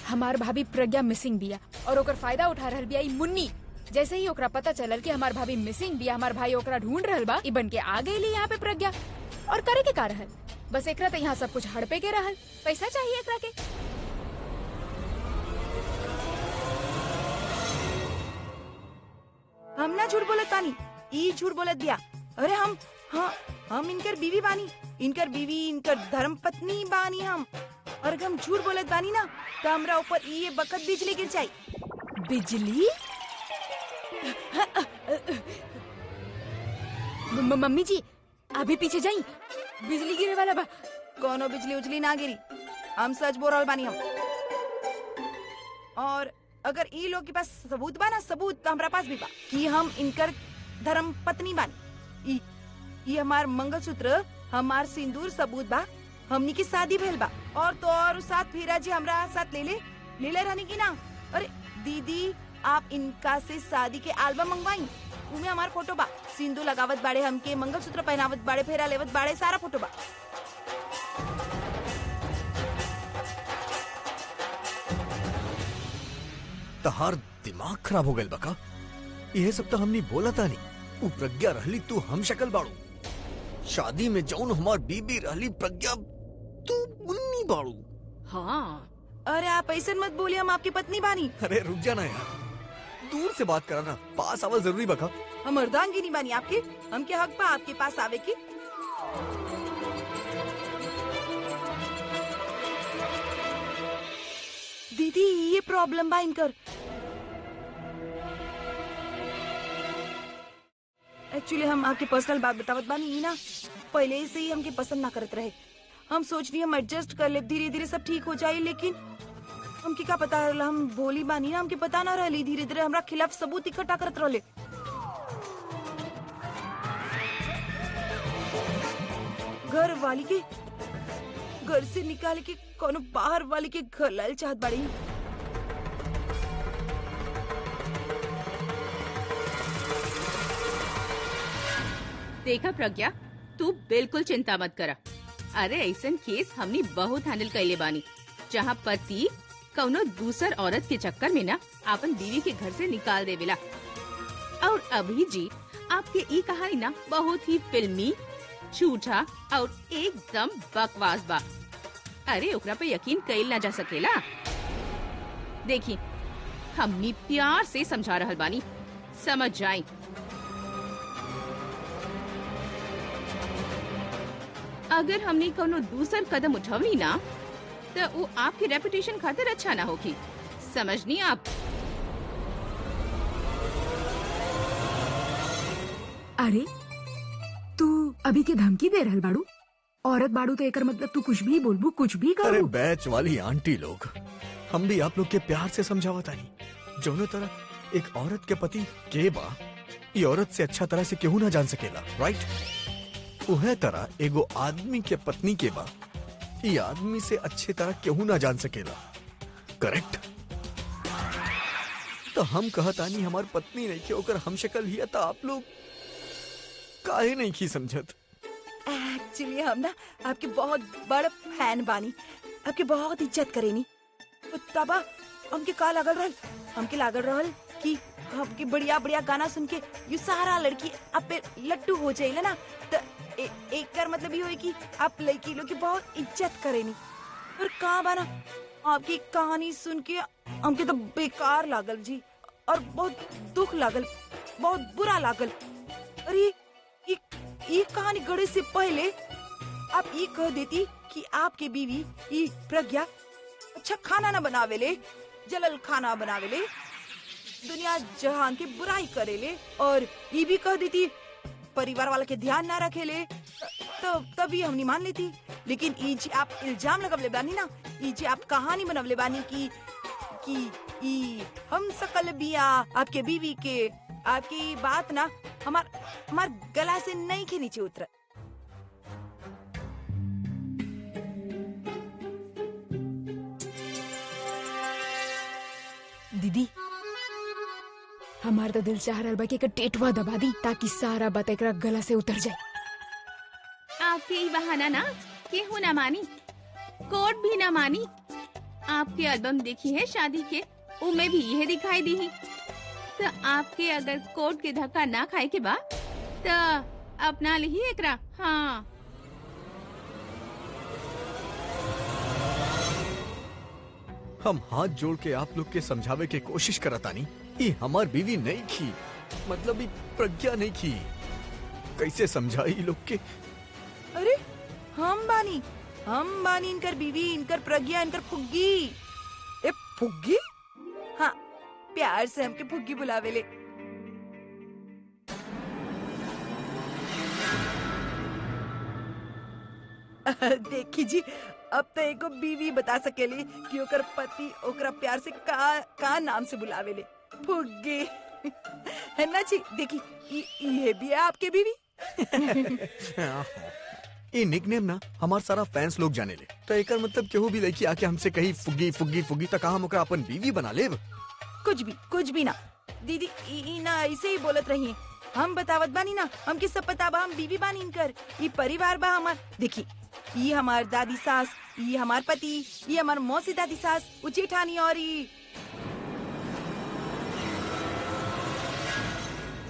Speaker 5: हमार भाभी प्रज्ञा मिसिंग बिया और ओकर फायदा उठा रहल बिया ई मुन्नी। जैसे ही ओकरा पता चलल कि हमार भाभी मिसिंग बिया, हमार भाई ओकरा ढूंढ रहल बा, ई बन के आ गई यहाँ पे प्रज्ञा। और करे के का रहल? बस एकरा तो यहाँ सब कुछ हड़पे के रहल। पैसा चाहिए एकरा के।
Speaker 4: हम ना झूठ बोलत बानी, ई झूठ बोलत दिया। अरे हम इनकर बीवी बानी, इनकर बीवी, इनकर धर्म पत्नी बानी हम। और अगर हम झूठ बोलत बानी ना, तो हमरा ऊपर ये बकत बिजली गिर जाई। बिजली?
Speaker 5: मम्मी जी अभी पीछे जाई, बिजली गिरे वाला बा।
Speaker 4: कोनो बिजली उजली ना गिरी, हम सच बोल रहल बानी हम। और अगर ई लोग के पास सबूत बा ना, सबूत तो हमरा पास भी बा कि हम इनकर धर्म पत्नी बानी। ई हमार मंगलसूत्र, हमार सिंदूर सबूत बा। हमनी की शादी भेल बा। और तो और साथ फिरा जी हमरा साथ ले रहने की ना। अरे दीदी, आप इनका से शादी के एल्बम मंगवाई, उमे हमार फोटो बा। सिंदूर लगावत बाड़े, हमके मंगलसूत्र पहनावत बाड़े, फेरा लेवत बाड़े, सारा फोटो बा।
Speaker 2: तहार दिमाग खराब हो गए बका? यह सब तो हमने बोला था नहीं। उ प्रज्ञा रहली, तू हम शक्ल बाड़ू। शादी में जौन हमार बीबी रहली प्रज्ञा, तू मुन्नी बाड़ू।
Speaker 1: हाँ,
Speaker 4: अरे आप ऐसे मत बोलिए, हम आपकी पत्नी बानी।
Speaker 2: अरे रुक जाना यार, दूर से बात कराना, पास आवाज जरूरी बका।
Speaker 4: हम अर्धांगिनी बानी आपके, हमके हक बा आपके पास आवे की। दीदी ये प्रॉब्लम बा इनकर। एक्चुअली हम आपके पर्सनल बात बतावत बानी ना, पहले से ही हमके पसंद ना करत रहे। हम सोच रही हम एडजस्ट कर ले, धीरे धीरे सब ठीक हो जाए। लेकिन हमके क्या पता रहला, हम बोली बानी ना, हमके पता ना रहली। धीरे धीरे हमरा खिलाफ सबूत इकट्ठा करत रहले। घर वाली के घर से निकाले के कोनो बाहर वाली के घर लाल चाहत बाड़ी।
Speaker 1: देखा प्रज्ञा, तू बिल्कुल चिंता मत करा। अरे ऐसन केस हमनी बहुत हैंडल कैले बानी, जहाँ पति कौनो दूसर औरत के चक्कर में ना अपन बीवी के घर से निकाल देवेला। और अभी जी आपके ई कहानी ना बहुत ही फिल्मी झूठा और एकदम बकवास बा। अरे ओकरा पे यकीन कइल ना जा सकेला। देखी हमनी प्यार से समझा रहल बानी, समझ जाई। अगर हमनी कोनो दूसर कदम उठवली ना तो वो आपकी रेपुटेशन खातिर अच्छा ना होगी, समझनी आप।
Speaker 5: अरे तू अभी के धमकी दे रहल बाड़ू? औरत बाड़ू तो एकर मतलब तू कुछ भी बोलबू, कुछ भी
Speaker 2: अरे
Speaker 5: करू।
Speaker 2: बैच वाली आंटी लोग, हम भी आप लोग के प्यार से समझावत आनी। जौनो तरह एक औरत के पति के बा, ये औरत से अच्छा तरह से केहू ना जान सकेला, राइट? उहे तरह एगो आदमी के पत्नी के बा, ये आदमी से अच्छे तरह केहू ना जान सकेला, करेक्ट? तो हम कहतानी हमार पत्नी नहीं के ओकर हम शक्ल ही तो आप लोग काहे नहीं की समझत?
Speaker 4: एक्चुअली हम ना आपके बहुत बड़ फैन बानी, आपके बहुत इज्जत करेनी। तो तबा हमके का लागल रहल कि आपके बढ़िया बढ़िया गाना सुन के ये सारा लड़की आप पे लट्टू हो जाइला ना, तो एक कर मतलब ये होई कि आप लड़की लोग की बहुत इज्जत करेनी। और कहाँ बाना आपकी कहानी सुन के हमके तो बेकार लागल जी, और बहुत दुख लागल, बहुत बुरा लागल। अरे ये कहानी गढ़े से पहले आप ये कह देती कि आपके बीवी ये प्रज्ञा अच्छा खाना ना बनावेले, जलल खाना बनावेले, दुनिया जहान के बुराई करेले, और ये भी कह देती परिवार वाला के ध्यान ना रखेले, तो तभी हमनी मान लेती। लेकिन ई जी आप इल्जाम लगवले बानी ना, ई जी आप कहानी बनवले बानी कि ई हम सकल बिया आपके बीवी के, आपकी बात ना हमार गला से नहीं के नीचे उतर।
Speaker 5: दीदी हमार तो दिल चाह रहल बा कि एकर टेटवा दबा दी ताकि सारा बात एकरा गला से उतर जाए।
Speaker 1: आपके ही बहाना ना केहू ना मानी, कोर्ट भी ना मानी। आपके एल्बम देखी है शादी के, उनमें भी यह दिखाई दी ही। तो आपके अगर कोर्ट के धक्का ना खाए के बा तो अपना ली एकरा। हाँ
Speaker 2: हम हाथ जोड़ के आप लोग के समझावे के कोशिश करतानी, ये हमार बीवी नहीं की, मतलब ये प्रज्ञा नहीं की। कैसे समझाई लोग के?
Speaker 4: अरे हम बानी इनकर बीवी, इनकर प्रज्ञा, इनकर फुग्गी। ए फुग्गी? हाँ, प्यार से हमके फुग्गी बुलावेले। देखी जी, अब तो एको बीवी बता सकेली कि ओकर पति ओकरा प्यार से का नाम से बुलावेले, फुग्गी। है ना जी? देखी ये भी है आपके बीवी।
Speaker 2: ये निकनेम ना हमार सारा फैंस लोग जाने ले, तो एकर मतलब केहू भी लड़की आके हमसे कही फुग्गी फुग्गी फुग्गी, तो कहा हम ओकरा अपन बीवी बना लेब?
Speaker 4: कुछ भी ना दीदी, ई ना ऐसे ही बोलत रही। हम बतावत बानी ना, हमके सब पता बा, हम बीवी बानी इनकर, ये परिवार बा हमार। देखी ये हमार दादी सास, ये हमार पति, ये हमार मौसी दादी सास, जेठानी, और ये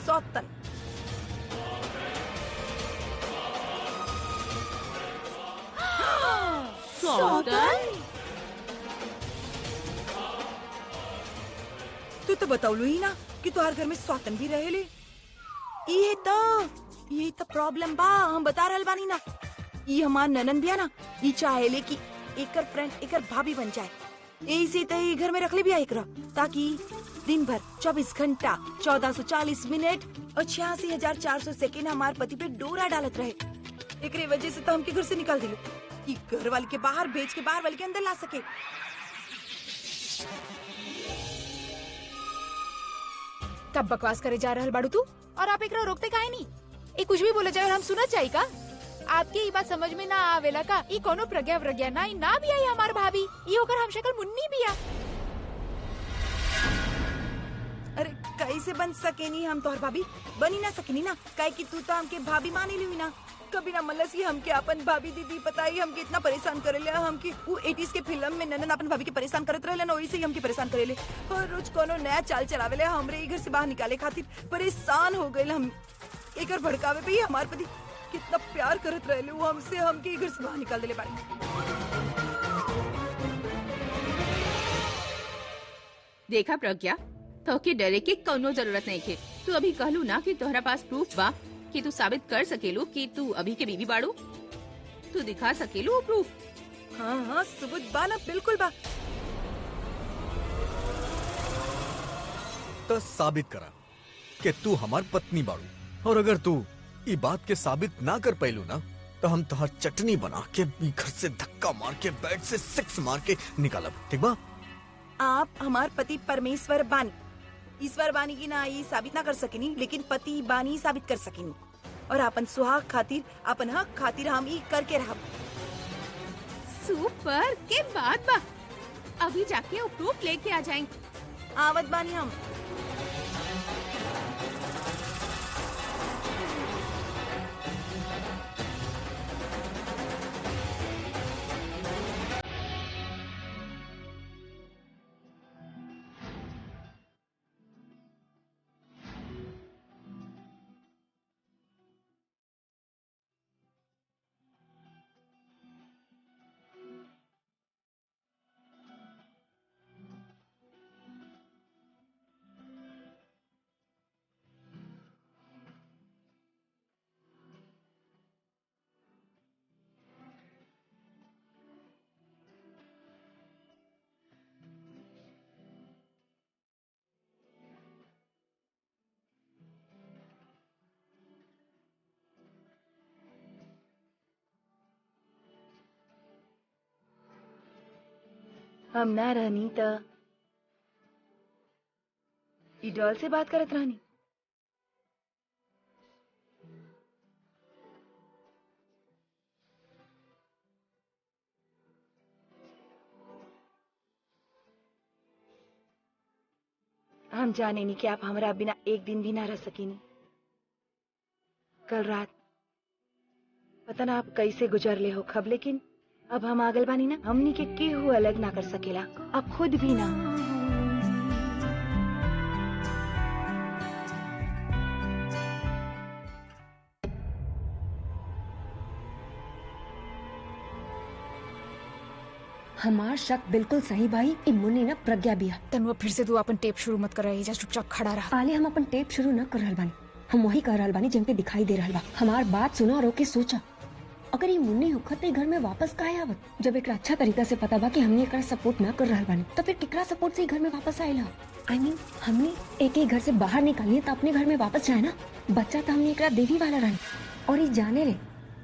Speaker 4: सौतन।
Speaker 1: सौतन?
Speaker 4: तू तो बताउलू ही ना कि तुम्हारे घर में सौतन भी रहेले। ये तो प्रॉब्लम बा, हम बता रहल बानी ना। ये हमार ननन बिया ना, ये चाहेले कि एकर फ्रेंड एकर भाभी बन जाए, ऐसे तो ये घर में रख ले बिया एकरा, ताकि दिन भर 24 घंटा 1440 मिनट और 86,400 सेकेंड हमार पति पे डोरा डालत रहे। एकरे वजह से तो हमके घर से निकाल दिलो कि घर वाले के बाहर भेज के बाहर वाले के अंदर ला सके।
Speaker 5: कब बकवास करे जा रहल बाड़ू तू, और आप एकरा रोकते काहे नहीं? ये कुछ भी बोले जाए और हम सुनत जाई का? आपके ये बात समझ में ना आवेला का? ये कोनो प्रज्ञा प्रज्ञा ना बिया, ये हमार भाभी, ये होकर हम शक्ल मुन्नी बिया।
Speaker 4: अरे कैसे बन सकेनी हम तोहर भाभी? बनी ना सकेनी ना, काहे कि तू तो हमके भाभी मानी ली ना। कभी ना मल्लस ही हमके अपन भाभी दीदी बताई, हमके इतना परेशान करेले। हमके वो 80s के फिल्म में ननन अपन भाभी के परेशान करत रहेले ना, वैसे ही हमके परेशान करेले। और रोज कोनो नया चाल चलावेले हमरे घर से बाहर निकाले खातिर। परेशान हो गए हम एकर भड़कावे पे ही हमार पति कितना प्यार करत रहले वो हमसे, हमके घर से बाहर निकाल देले बाड़ी।
Speaker 1: देखा प्रज्ञा, तो के डरे के कोनो जरूरत नहीं थे। तू अभी कहलू ना कि तोहरा पास प्रूफ बा कि तू साबित कर सकेलू कि तू अभी के बीवी बाड़ू। तू दिखा सकेलू वो प्रूफ।
Speaker 4: हाँ हाँ सबूत बा ना, बिल्कुल बा।
Speaker 2: तो साबित करा कि तू हमार पत्नी बाड़ू, और अगर तू ई बात के साबित ना कर पैलू ना तो हम तोहर चटनी बना के ई घर से धक्का मार के बेड से 6 मार के निकालब, ठीक बा?
Speaker 4: आप हमार पति परमेश्वर बानी, ईश्वर बानी की ना ये साबित ना कर सकेनी, लेकिन पति बानी साबित कर सकेनी। और अपन सुहाग खातिर, अपन हक खातिर हम ई करके रहब।
Speaker 1: सुपर के बात बा। अभी जाके वो प्रूफ लेके आ जाएंगे।
Speaker 4: आवत बानी हम। हम ना रहनी त ई डॉल से बात करत रहनी। हम जाने नहीं कि आप हमारा बिना एक दिन भी ना रह सकीनी। कल रात पता ना आप कैसे गुजरले हो खब, लेकिन अब हम आगल बानी ना, हमनी के केहू अलग ना कर सकेला, अब खुद भी ना।
Speaker 3: हमार शक बिल्कुल सही भाई, ई मुन्नी ना प्रज्ञा बिया।
Speaker 5: तनुआ फिर से तू अपन टेप शुरू मत कर रही, चुपचाप खड़ा रहा।
Speaker 3: आले हम अपन टेप शुरू न कर रहल बानी, हम वही कर रहल बानी जिनके दिखाई दे रहल बा। हमार बात सुना और ओके सोचा, अगर ये मुन्नी होखत घर में वापस काहे आवत? जब एक अच्छा तरीका से पता बा कि हमने एकरा सपोर्ट ना कर रहल बानी, तो फिर केकरा सपोर्ट से घर में वापस आएला? I mean, हमने एक घर से बाहर निकाली तो अपने घर में वापस जाए ना। बच्चा तो हमने एकरा देवी वाला रही, और ये जाने रे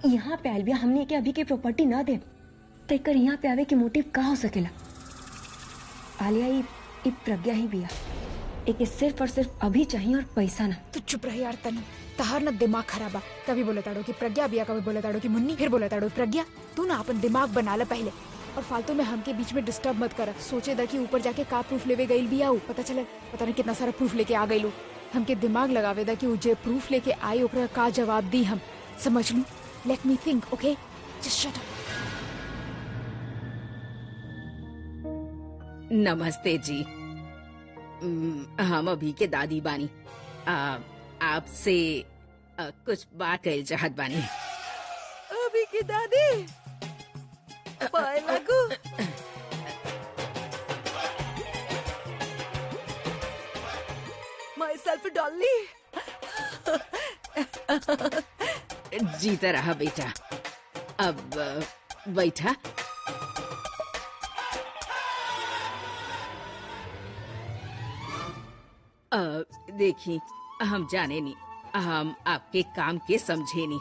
Speaker 3: यहाँ पे आयल बिया हमने के अभी के प्रॉपर्टी ना दे, तो एकर यहाँ पे आवे के मोटिव का हो सकेला? आलिया ई प्रज्ञा ही बिया, एक सिर्फ और सिर्फ अभी चाहिए और पैसा ना।
Speaker 5: तू चुप रही यार तनु, तहार ना दिमाग खराब बा। कभी बोले ताड़ो कि प्रज्ञा बिया, कभी बोले ताड़ो कि मुन्नी, फिर बोले ताड़ो प्रज्ञा। तू ना अपन दिमाग बना ले पहले, और फालतू में हमके बीच में डिस्टर्ब मत कर। सोचे दा कि ऊपर जाके का प्रूफ लेवे गईल बिया, पता चले पता नहीं कितना सारा प्रूफ लेके आ गईलू। हमके दिमाग लगावे दा कि जे प्रूफ लेके आई ओकरा का जवाब दी हम, समझ लू? Let me think, okay? Just shut up.
Speaker 1: नमस्ते जी। हम अभी के दादी बानी, आपसे कुछ बात कही चाहत बानी।
Speaker 4: अभी की दादी पाए लगू। My self Dolly.
Speaker 1: जीता रहा बेटा, अब बैठा। देखी, हम जाने नहीं, हम आपके काम के समझे नहीं।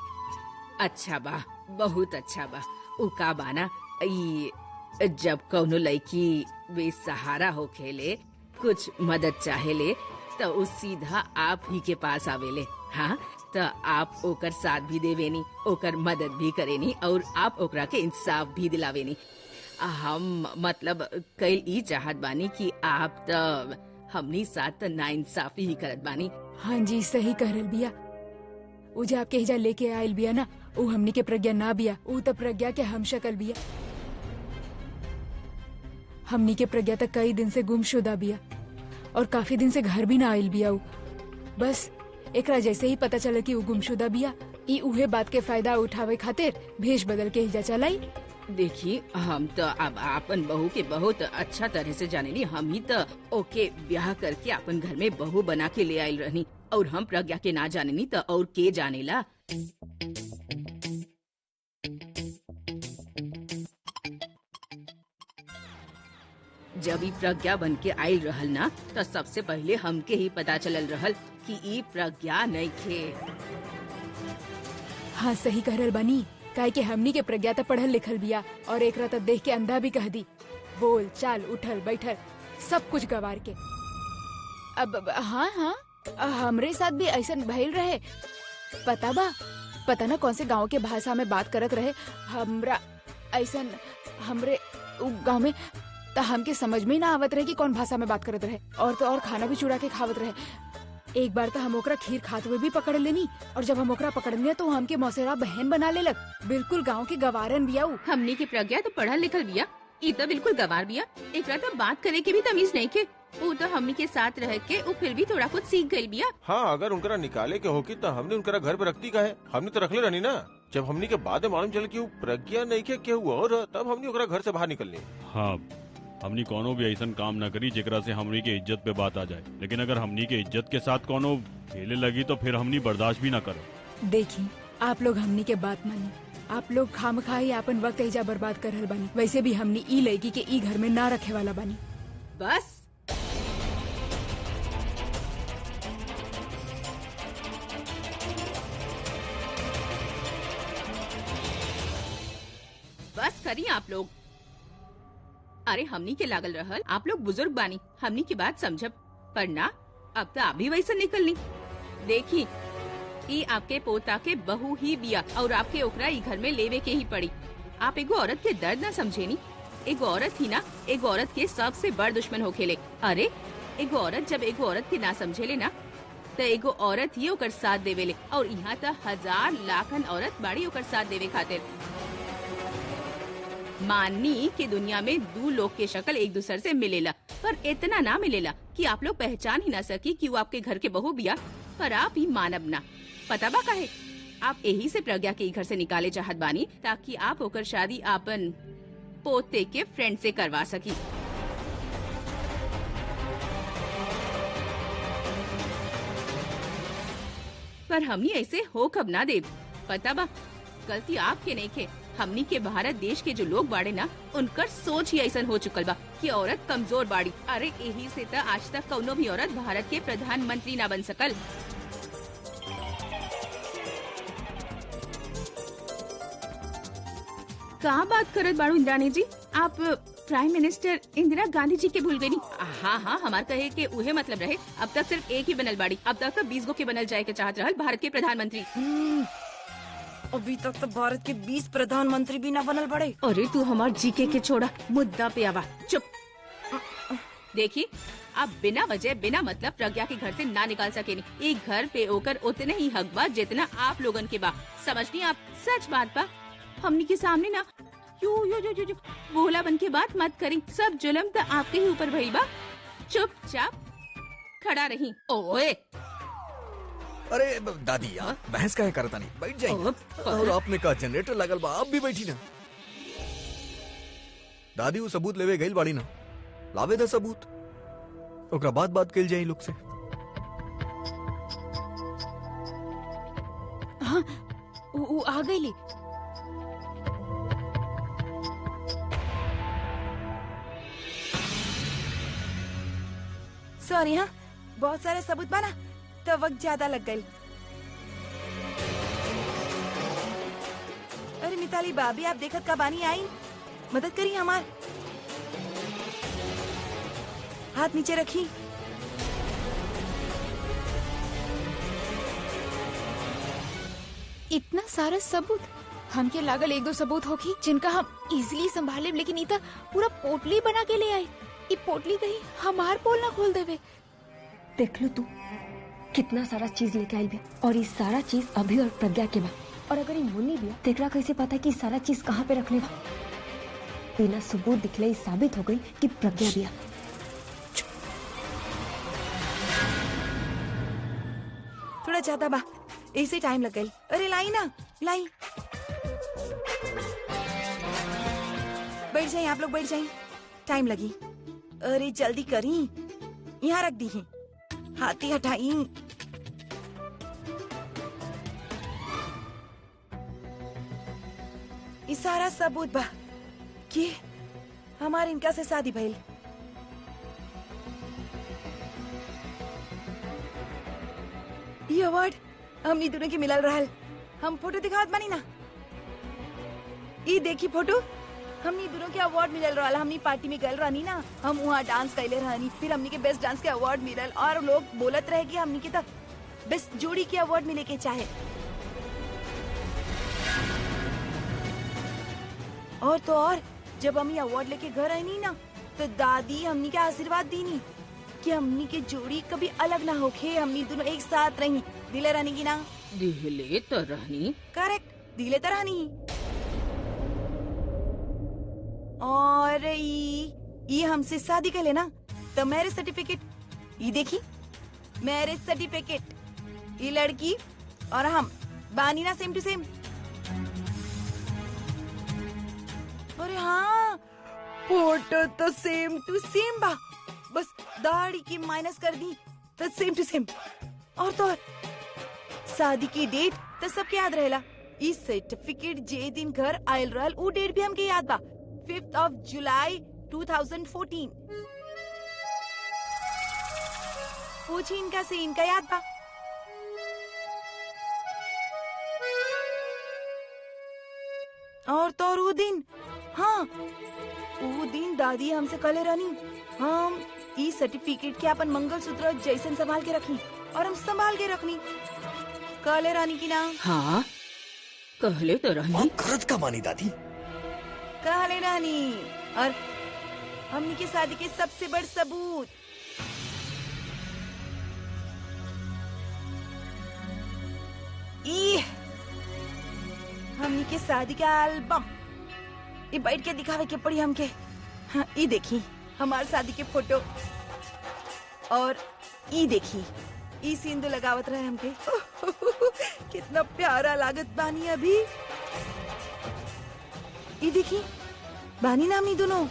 Speaker 1: अच्छा बा, बहुत अच्छा बा। उ का बाना, ये जब कौनो लड़की बेसहारा हो खेले, कुछ मदद चाहेले, तो उस सीधा आप ही के पास आवेले। हाँ, तो आप ओकर साथ भी देवेनी, ओकर मदद भी करेनी, और आप ओकरा के इंसाफ भी दिलावेनी। हम मतलब कई ई चाहत बानी कि आप तो हमनी साथ ना इंसाफी ही करत बानी।
Speaker 5: हाँ जी, सही कह रहल बिया। उ जे आपके हिजा लेके आयल बिया ना, उ हमनी के प्रज्ञा ना बिया, उ तो प्रज्ञा के हम शक्ल बिया। हमनी के प्रज्ञा तक कई दिन से गुमशुदा बिया, और काफी दिन से घर भी ना आयल बिया। उ बस एकरा जैसे ही पता चले कि उ गुमशुदा बिया, ई उहे बात के फायदा उठावे खातिर भेष बदल के हिजा चलाई।
Speaker 1: देखिए हम तो अब अपन बहू के बहुत अच्छा तरह से जानेली। हम ही तो ओके ब्याह करके अपन घर में बहू बना के ले आयल रहनी, और हम प्रज्ञा के ना जानेनी तो और के जानेला। जब ई प्रज्ञा बन के आयल रहल ना, तो सबसे पहले हमके ही पता चलल रहल कि ई प्रज्ञा नहीं थे।
Speaker 5: हाँ सही कह रहल बानी, काहे कि हमनी के प्रज्ञा त पढ़ल लिखल बिया और एकरा त देख के अंधा भी कह दी। बोल चाल उठल बैठल सब कुछ गवार के। अब हाँ हाँ हमरे साथ भी ऐसा भइल रहे। पता ना कौन से गांव के भाषा में बात करत रहे। हमरा ऐसा हमरे गांव में त हमके समझ में ना आवत रहे कि कौन भाषा में बात करत रहे। और तो और खाना भी चुरा के खावत रहे। एक बार तो हम ओकरा खीर खाते हुए भी पकड़ लेनी, और जब हम ओकरा पकड़ने तो हमके मौसेरा बहन बना ले लग। बिल्कुल गांव के गवारन बिया उ।
Speaker 1: हमनी की प्रज्ञा तो पढ़ल लिखल बिया, ई तो बिल्कुल गवार बिया। एकरा तो बात करे के भी तमीज नहीं के। वो तो हमनी के साथ रह के वो फिर भी थोड़ा कुछ सीख गई बिया।
Speaker 6: हाँ, अगर उनकरा निकाले के होगी तो हमने उनकरा घर पे रखती का है। हमने तो रखले रहनी ना। जब हमनी के बाद में मालूम चल कि वो प्रज्ञा नहीं के केहू और, तब हमने ओकरा घर से बाहर निकलनी।
Speaker 7: हाँ, हमनी कोनो भी ऐसा काम न करी जेकरा से हमनी के इज्जत पे बात आ जाए। लेकिन अगर हमनी के इज्जत के साथ कोनो खेले लगी तो फिर हमनी बर्दाश्त भी न करो।
Speaker 5: देखी आप लोग हमनी के बात मानी। आप लोग खामखा ही अपन वक्त एजा बर्बाद कर रहल बानी। वैसे भी हमनी ई लड़की के ई घर में ना रखे वाला बानी।
Speaker 1: बस बस करिए आप लोग। अरे हमनी के लागल रहल आप लोग बुजुर्ग बानी, हमनी की बात समझब। पर ना, अब तो आप भी वैसे निकलनी। देखी ई आपके पोता के बहू ही बिया, और आपके ओकरा ई घर में लेवे के ही पड़ी। आप एगो औरत के दर्द ना समझेनी। एगो औरत ही ना, एगो औरत के सबसे बड़ दुश्मन होखेले। अरे एगो औरत जब एगो औरत के ना समझेले ना, तो एगो औरत ही ओकर साथ देवेले। और यहाँ तो हजार लाखन औरत बाड़ी ओकर साथ देवे खातिर। माननी की दुनिया में दो लोग के शक्ल एक दूसरे से मिलेला, पर इतना ना मिलेला कि आप लोग पहचान ही ना सकी कि वो आपके घर के बहू बिया। पर आप ही मानब ना। पता बा काहे? आप यही से प्रज्ञा के घर से निकाले चाहत बानी, ताकि आप ओकर शादी आपन पोते के फ्रेंड से करवा सकी। पर हमनी ऐसे हो कब ना दे। पता बा गलती आपके नहीं खे, हमनी के भारत देश के जो लोग बाड़े ना, उनकर सोच ही ऐसा हो चुकल बा कि औरत कमजोर बाड़ी। अरे यही से तो आज तक कौनो भी औरत भारत के प्रधानमंत्री ना बन सकल। कहाँ बात करत बाड़ू इंद्राणी जी? आप प्राइम मिनिस्टर इंदिरा गांधी जी के भूल गई? हाँ हाँ, हमार कहे के उहे मतलब रहे। अब तक सिर्फ एक ही बनल बाड़ी, अब तक तो 20 गो के बनल जाए के चाहत रहल भारत के प्रधानमंत्री।
Speaker 4: अभी तक तो भारत के 20 प्रधानमंत्री भी ना बनल बड़े।
Speaker 1: अरे तू हमार जीके के छोड़ा, मुद्दा पे आवा। चुप। देखी आप बिना वजह बिना मतलब प्रज्ञा के घर से ना निकाल सके। एक घर पे होकर उतने ही हक बा जितना आप लोगन के बा। समझनी आप? सच बात बा। हमनी के सामने ना यू यू यू यू बोला बन के बात मत करी। सब जुल्म तो आपके ही ऊपर भई बा। चुपचाप खड़ा रही। ओए
Speaker 2: अरे दादी यार, बहस काहे करता नहीं, बैठ जाइए। और आपने कहा जनरेटर लगल बा, आप भी बैठी ना। दादी वो सबूत लेवे गइल बाड़ी ना, लावे दा सबूत, ओकरा बात कइल जाई लोग से।
Speaker 5: हाँ वो आ गईली।
Speaker 4: सॉरी हाँ, बहुत सारे सबूत बना तो वक्त ज्यादा लग गई। अरे मिताली भाभी, आप देखत का बानी आई, मदद करी हमार। हाथ नीचे रखी।
Speaker 5: इतना सारा सबूत हमके लागल एक दो सबूत होखी जिनका हम इजीली संभाले, लेकिन इतना पूरा पोटली बना के ले आए। ये पोटली कहीं हमार पोल ना खोल देवे।
Speaker 3: देख लो तू कितना सारा चीज लेके आई भी, और ये सारा चीज अभी और प्रज्ञा के बा। और अगर ये मुन्नी भी तेकरा कैसे पता कि सारा चीज कहाँ पे रखले बा? बिना सबूत दिखले साबित हो गई कि प्रज्ञा भी
Speaker 4: थोड़ा ज्यादा बा, ऐसे टाइम लग गई। अरे लाई ना, लाई। बैठ जाइए आप लोग, बैठ जाइए, टाइम लगी। अरे जल्दी करी, यहाँ रख दी, हाथी हटाई। ई सारा सबूत बा कि हमार इनका से शादी भइल। ये अवार्ड हमनी दोनों के मिलल रहल। हम फोटो दिखावत बानी ना, ई देखी फोटो, हमनी दोनों के अवार्ड मिलल रहल। हमनी पार्टी में गल रहनी ना, हम वहाँ डांस कैले रहनी, फिर हमनी के बेस्ट डांस के अवार्ड मिलल और लोग बोलत रहे कि हमनी के तब बेस्ट जोड़ी के अवार्ड मिले के चाहे। और तो और जब हम ये अवार्ड लेके घर आई ना, तो दादी हमनी के आशीर्वाद दीनी कि हमनी के जोड़ी कभी अलग ना होके, हमनी दोनों एक साथ रही। दिले रहनी की ना?
Speaker 1: दिले तो रहनी।
Speaker 4: करेक्ट, दिले तो रहनी। और ये हमसे शादी कर लेना, तो मैरिज सर्टिफिकेट, ये देखी मैरिज सर्टिफिकेट, ये लड़की और हम बानी ना सेम टू सेम। अरे हाँ, फोटो तो सेम टू सेम बा, बस दाढ़ी की माइनस कर दी तो सेम टू सेम। और तो और शादी की डेट तो सबके याद रहेला। इस सर्टिफिकेट जे दिन घर आयल रहल उ डेट भी हमके याद बा, 5 जुलाई 2014। पूछी इनका से, इनका याद बा। और तो और वो दिन, हाँ वो दिन दादी हमसे कहले रहनी हम ई सर्टिफिकेट के अपन मंगलसूत्र जैसन संभाल के रखी, और हम संभाल के रखनी। कहले रहनी की ना?
Speaker 1: हाँ कहले तो रहनी।
Speaker 2: करत का मानी दादी?
Speaker 4: कहले रहनी। और हमनी की शादी के सबसे बड़ सबूत, ई हमनी के शादी का एल्बम, ये बैठ के दिखावे के पड़ी हमके। हाँ, ये देखी हमार शादी के फोटो, और ये देखी ई सिंदूर लगावत रहे हमके। कितना प्यारा लागत बानी अभी। ये देखी बानी ना हमनी दोनों।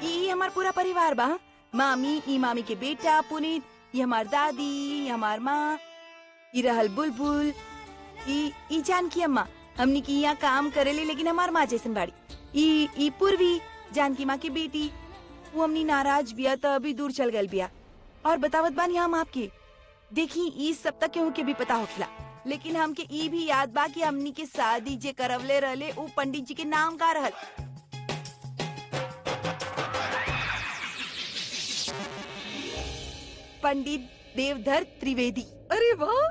Speaker 4: ये हमार पूरा परिवार बा, मामी, ई मामी के बेटा पुनीत, ये हमार दादी, ये हमार माँ, ये रहल बुलबुल, ई जानकी अम्मा, हमनी की यहाँ काम करेली लेकिन हमार माँ जैसन बाड़ी। ई पूर्वी, जानकी माँ की बेटी, वो हमनी नाराज बिया तो अभी दूर चल गल बिया। और बतावत बानी हम आपके, देखी ई सब तक केहू के भी पता होखला, लेकिन हमके ई भी याद बा कि हमनी के शादी जे करवले रहले उ पंडित जी के नाम का रहल। पंडित देवधर त्रिवेदी। अरे वाह,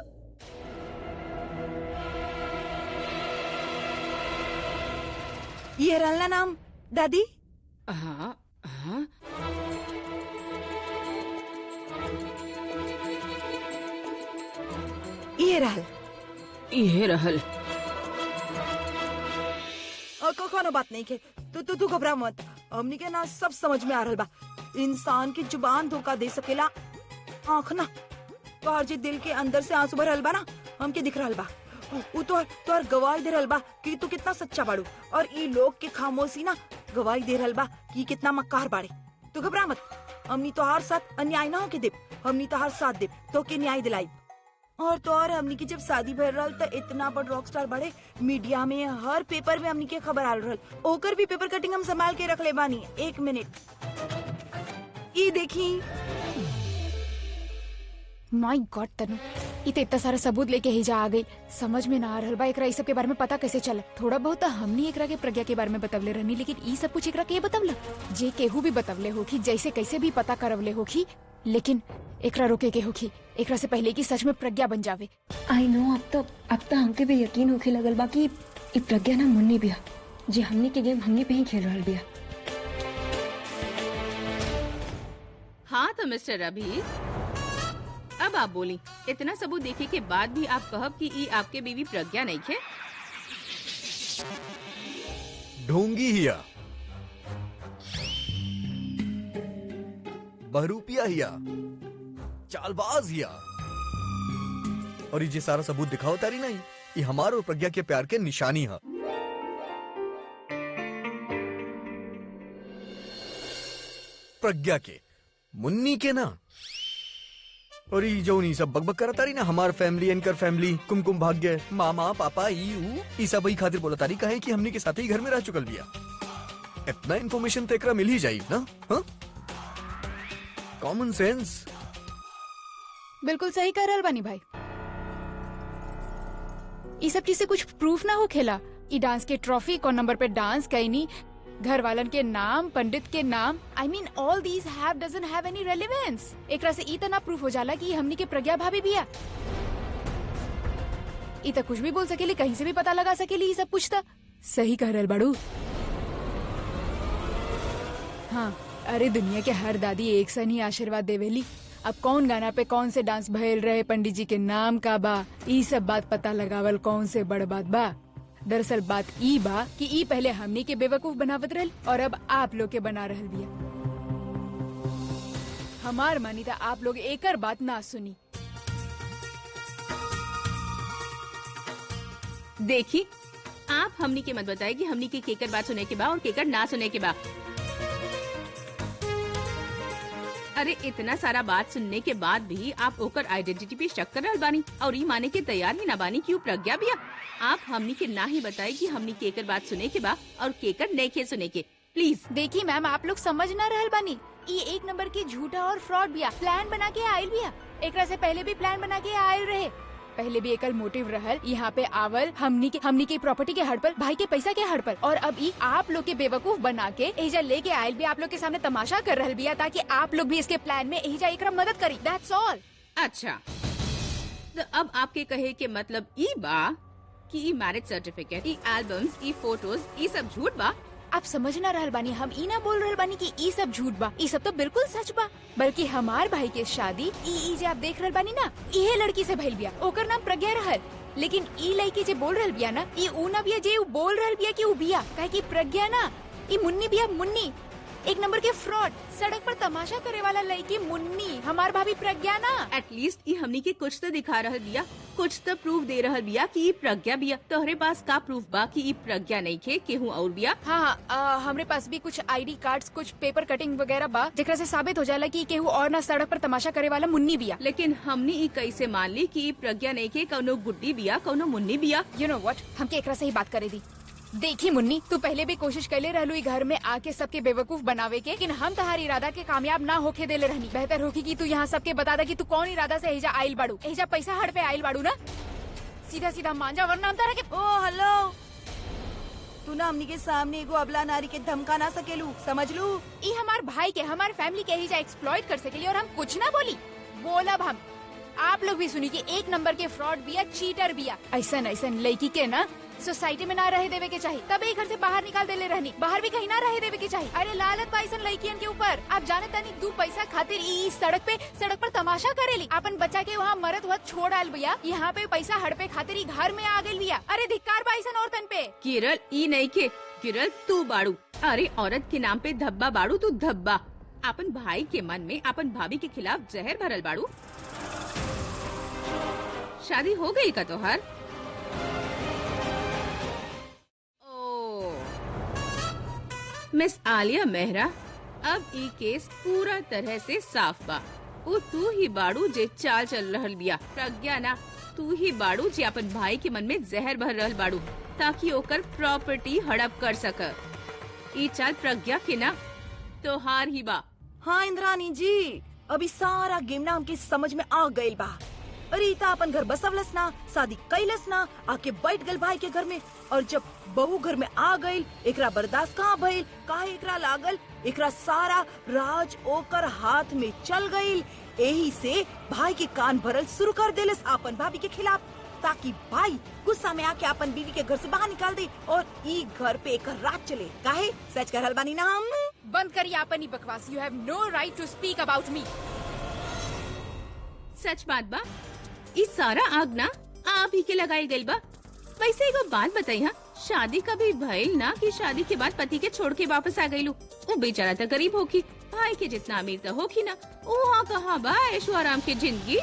Speaker 4: ये रहल ना नाम दादी?
Speaker 1: हाँ हाँ,
Speaker 4: ये रहल।
Speaker 1: ये रहल।
Speaker 4: कोनो बात नहीं के, तू घबरा मत, हमनी के ना सब समझ में आ रहल बा। इंसान की जुबान धोखा दे सकेला, आँख ना। तोहर जे दिल के अंदर से आंसू भरल बा ना, हमके दिख रहल बा। उ तोहर गवाही दे रहल बा कि तू कितना सच्चा बाड़ू, और ई लोग के खामोशी ना गवाही दे रहल बा कि कितना मक्कार बाड़े। तू घबरा मत, हमनी तोहार साथ अन्याय ना होके देब, हमनी तोहार साथ देब, तो के न्याय दिलाई। और तो और हमनी की जब शादी भर रहल तो इतना बड़ रॉक स्टार बड़े, मीडिया में हर पेपर में हमनी के खबर आल रहल, ओकर भी पेपर कटिंग हम संभाल के रख ले बानी। 1 मिनट, ये देखी।
Speaker 5: माय गॉड तनु, ई तो इतना सारा सबूत लेके ही जा आ गई, समझ में ना आ रहल बा एकरा ई सब के बारे में पता कैसे चला। थोड़ा बहुत हमनी एकरा के प्रज्ञा के बारे में बतवले रहनी, लेकिन ई सब कुछ एकरा के बतवला जे केहू भी बतवले होखी, जैसे कैसे भी पता करवले होखी, लेकिन एकरा रोके के होखी एकरा से पहले कि सच में प्रज्ञा बन जावे।
Speaker 3: आई नो, अब तो हमके भी यकीन होखे लगल बा कि ई प्रज्ञा ना मुन्नी बिया, जे हमनी के गेम हमनी पे ही खेल रहल बिया।
Speaker 1: हाँ तो मिस्टर रवि, अब आप बोली, इतना सबूत देखे के बाद भी आप कहब कि ई आपके बीवी प्रज्ञा नहीं खे?
Speaker 2: ढोंगी हिया, बहरूपिया हिया, चालबाज हिया। और ये सारा सबूत दिखाओ तारी नहीं, ये हमार और प्रज्ञा के प्यार के निशानी है। प्रज्ञा के, मुन्नी के ना। और ये जो नहीं सब बकबक करता रही ना, हमार फैमिली इनकर फैमिली, कुमकुम भाग्य, मामा पापा ई सब वही खातिर बोला तारी कहे कि हमने के साथ ही घर में रह चुकल बिया। इतना इन्फॉर्मेशन तो एकरा मिल ही जाई ना। हाँ, कॉमन सेंस।
Speaker 5: बिल्कुल सही कह रहल बानी भाई। ये सब चीज से कुछ प्रूफ ना हो खेला। ई डांस के ट्रॉफी कौन नंबर पे डांस कईनी, घर वालन के नाम, पंडित के नाम, आई मीन ऑल दीज have doesn't have any relevance. एकरा से इतना प्रूफ हो जाला कि हमनी के प्रज्ञा भाभी बिया। ई तो कुछ भी बोल सकेली, कहीं से भी पता लगा सकेली। ये सब कुछ था सही कह रहल बाड़ू। हाँ, अरे दुनिया के हर दादी एक सन ही आशीर्वाद देवेली। अब कौन गाना पे कौन से डांस भयल रहे, पंडित जी के नाम का बा, ई सब बात पता लगावल कौन से बड़ बात बा। दरअसल बात ई बा कि ई पहले हमनी के बेवकूफ बनावत रहल और अब आप लोग के बना रहल बिया। हमार मानी था आप लोग एकर बात ना सुनी।
Speaker 1: देखी, आप हमनी के मत बताए कि हमनी के केकर बात सुने के बा और केकर ना सुने के बा। अरे इतना सारा बात सुनने के बाद भी आप ओकर आइडेंटिटी पे शक कर रहल बानी और ये माने के तैयार ही ना बानी कि वो प्रज्ञा बिया। आप हमनी के ना ही बताए कि हमनी केकर बात सुने के बा और केकर नहीं सुने के। प्लीज
Speaker 5: देखिए मैम, आप लोग समझ ना रहल बानी। ये एक नंबर की झूठा और फ्रॉड बिया। प्लान बना के आयल बिया। एकरा से पहले भी प्लान बना के आयल रहे। पहले भी एकल मोटिव रहल यहाँ पे आवल हमनी की प्रॉपर्टी के हड़ पर, भाई के पैसा के हड़ पर। और अब ई आप लोग के बेवकूफ बना के एजा लेके आयल भी, आप लोग के सामने तमाशा कर रहल बिया ताकि आप लोग भी इसके प्लान में एजा एकरा मदद करी। That's all.
Speaker 1: अच्छा, तो अब आपके कहे के मतलब ई बा कि ई मैरिज सर्टिफिकेट, ई एल्बम्स, ई फोटोज, ई सब झूठ बा।
Speaker 5: आप समझ ना रहल बानी, हम ई ना बोल रहल बानी कि ई सब झूठ बा। ई सब तो बिल्कुल सच बा। बल्कि हमार भाई के शादी ई जे आप देख रहल बानी ना, इहे लड़की से भइल बिया। ओकर नाम प्रज्ञा रहल। लेकिन ई लड़की जे बोल रहल बिया ना, ई ऊ ना बिया जे ऊ बोल रहल बिया कि ऊ बिया। काहे कि प्रज्ञा ना, ई मुन्नी बिया, मुन्नी। एक नंबर के फ्रॉड, सड़क पर तमाशा करे वाला लड़की मुन्नी, हमार भाभी प्रज्ञा ना।
Speaker 1: एटलीस्ट ई हमनी के कुछ तो दिखा रहल बिया, कुछ तो प्रूफ दे रहल बिया कि ई प्रज्ञा बिया। तोहरे पास का प्रूफ बा कि ई प्रज्ञा नहीं खे, केहू और बिया?
Speaker 5: हाँ, हमरे पास भी कुछ आईडी कार्ड्स, कुछ पेपर कटिंग वगैरह बा, जेकरा से साबित हो जाला कि केहू और ना सड़क पर तमाशा करे वाला मुन्नी बिया।
Speaker 1: लेकिन हमने ई कैसे मान ली कि ई प्रज्ञा नहीं खे, कौनो गुड्डी बिया, कौनो मुन्नी बिया?
Speaker 5: यू नो व्हाट, हमके एकरा से ही बात करे दी। देखी मुन्नी, तू पहले भी कोशिश कैले रहलू ई घर में आके सबके बेवकूफ बनावे के, लेकिन हम तुम्हारी इरादा के कामयाब ना होके देले रहनी। बेहतर होगी कि तू यहाँ सबके बता दा कि तू कौन इरादा से एजा आइल बाड़ू। एजा पैसा हड़ पे आइल बाड़ू ना, सीधा सीधा मान जा, वरना हम तारा के।
Speaker 4: ओ हेलो, तू ना हमनी के सामने एगो अबला नारी के धमका ना सकेलू, समझ लू।
Speaker 5: ई हमार भाई के, हमार फैमिली के एजा एक्सप्लॉइट कर सकेली और हम कुछ ना बोली। बोलब हम, आप लोग भी सुनी कि एक नंबर के फ्रॉड बिया, चीटर बिया। ऐसन लड़की के ना सोसाइटी में ना रहे देवे के चाहिए, तभी घर से बाहर निकाल देले रहनी। बाहर भी कहीं ना रहे देवे के चाहिए। अरे लालत बा ऐसन लड़कियन के ऊपर। आप जाने तानी, दू पैसा खातिर ई सड़क पर तमाशा करेली। अपन बच्चा के वहाँ मरत हुआ छोड़ आल बिया, यहाँ पे पैसा हड़पे खातिर ई घर में आ गइल बिया। अरे धिक्कार बा ऐसन औरतन पे।
Speaker 1: किरल, ई नहीं के, किरल तू बाड़ू। अरे औरत के नाम पे धब्बा बाड़ू तू, धब्बा। अपन भाई के मन में अपन भाभी के खिलाफ जहर भरल बाड़ू। शादी हो गई का तोहर? मिस आलिया मेहरा, अब ई केस पूरा तरह से साफ बा। वो तू ही बाड़ू जे चाल चल रहल बिया। प्रज्ञा ना, तू ही बाड़ू जे अपन भाई के मन में जहर भर रहल बाड़ू ताकि ओकर प्रॉपर्टी हड़प कर सक। ई चाल प्रज्ञा के ना, तोहार ही बा।
Speaker 4: हाँ इंद्रानी जी, अभी सारा गेम ना हमके समझ में आ गइल बा। अरे इता अपन घर बसवलस ना, शादी कैलस ना, आके बैठ गल भाई के घर में। और जब बहू घर में आ गई, एकरा बर्दाश्त कहाँ भइल, काहे एकरा लागल एकरा सारा राज ओकर हाथ में चल गइल। यही से भाई के कान भरल शुरू कर देलस अपन भाभी के खिलाफ, ताकि भाई गुस्सा में आके अपन बीवी के घर से बाहर निकाल दे और ई घर पे एक राज चले। काहे सच कहल बानी ना हम?
Speaker 5: बंद करिए आपनी बकवास। You have no right to speak about me.
Speaker 1: सच बात बा, ई सारा आग ना आप ही के लगाई गइल बा। वैसे एगो बात बताई, हाँ, शादी कभी भइल ना कि शादी के बाद पति के छोड़ के वापस आ गईलू। वो बेचारा तो गरीब होखी, भाई के जितना अमीर तो होखी ना। वहाँ कहाँ बा ऐशो आराम की जिंदगी।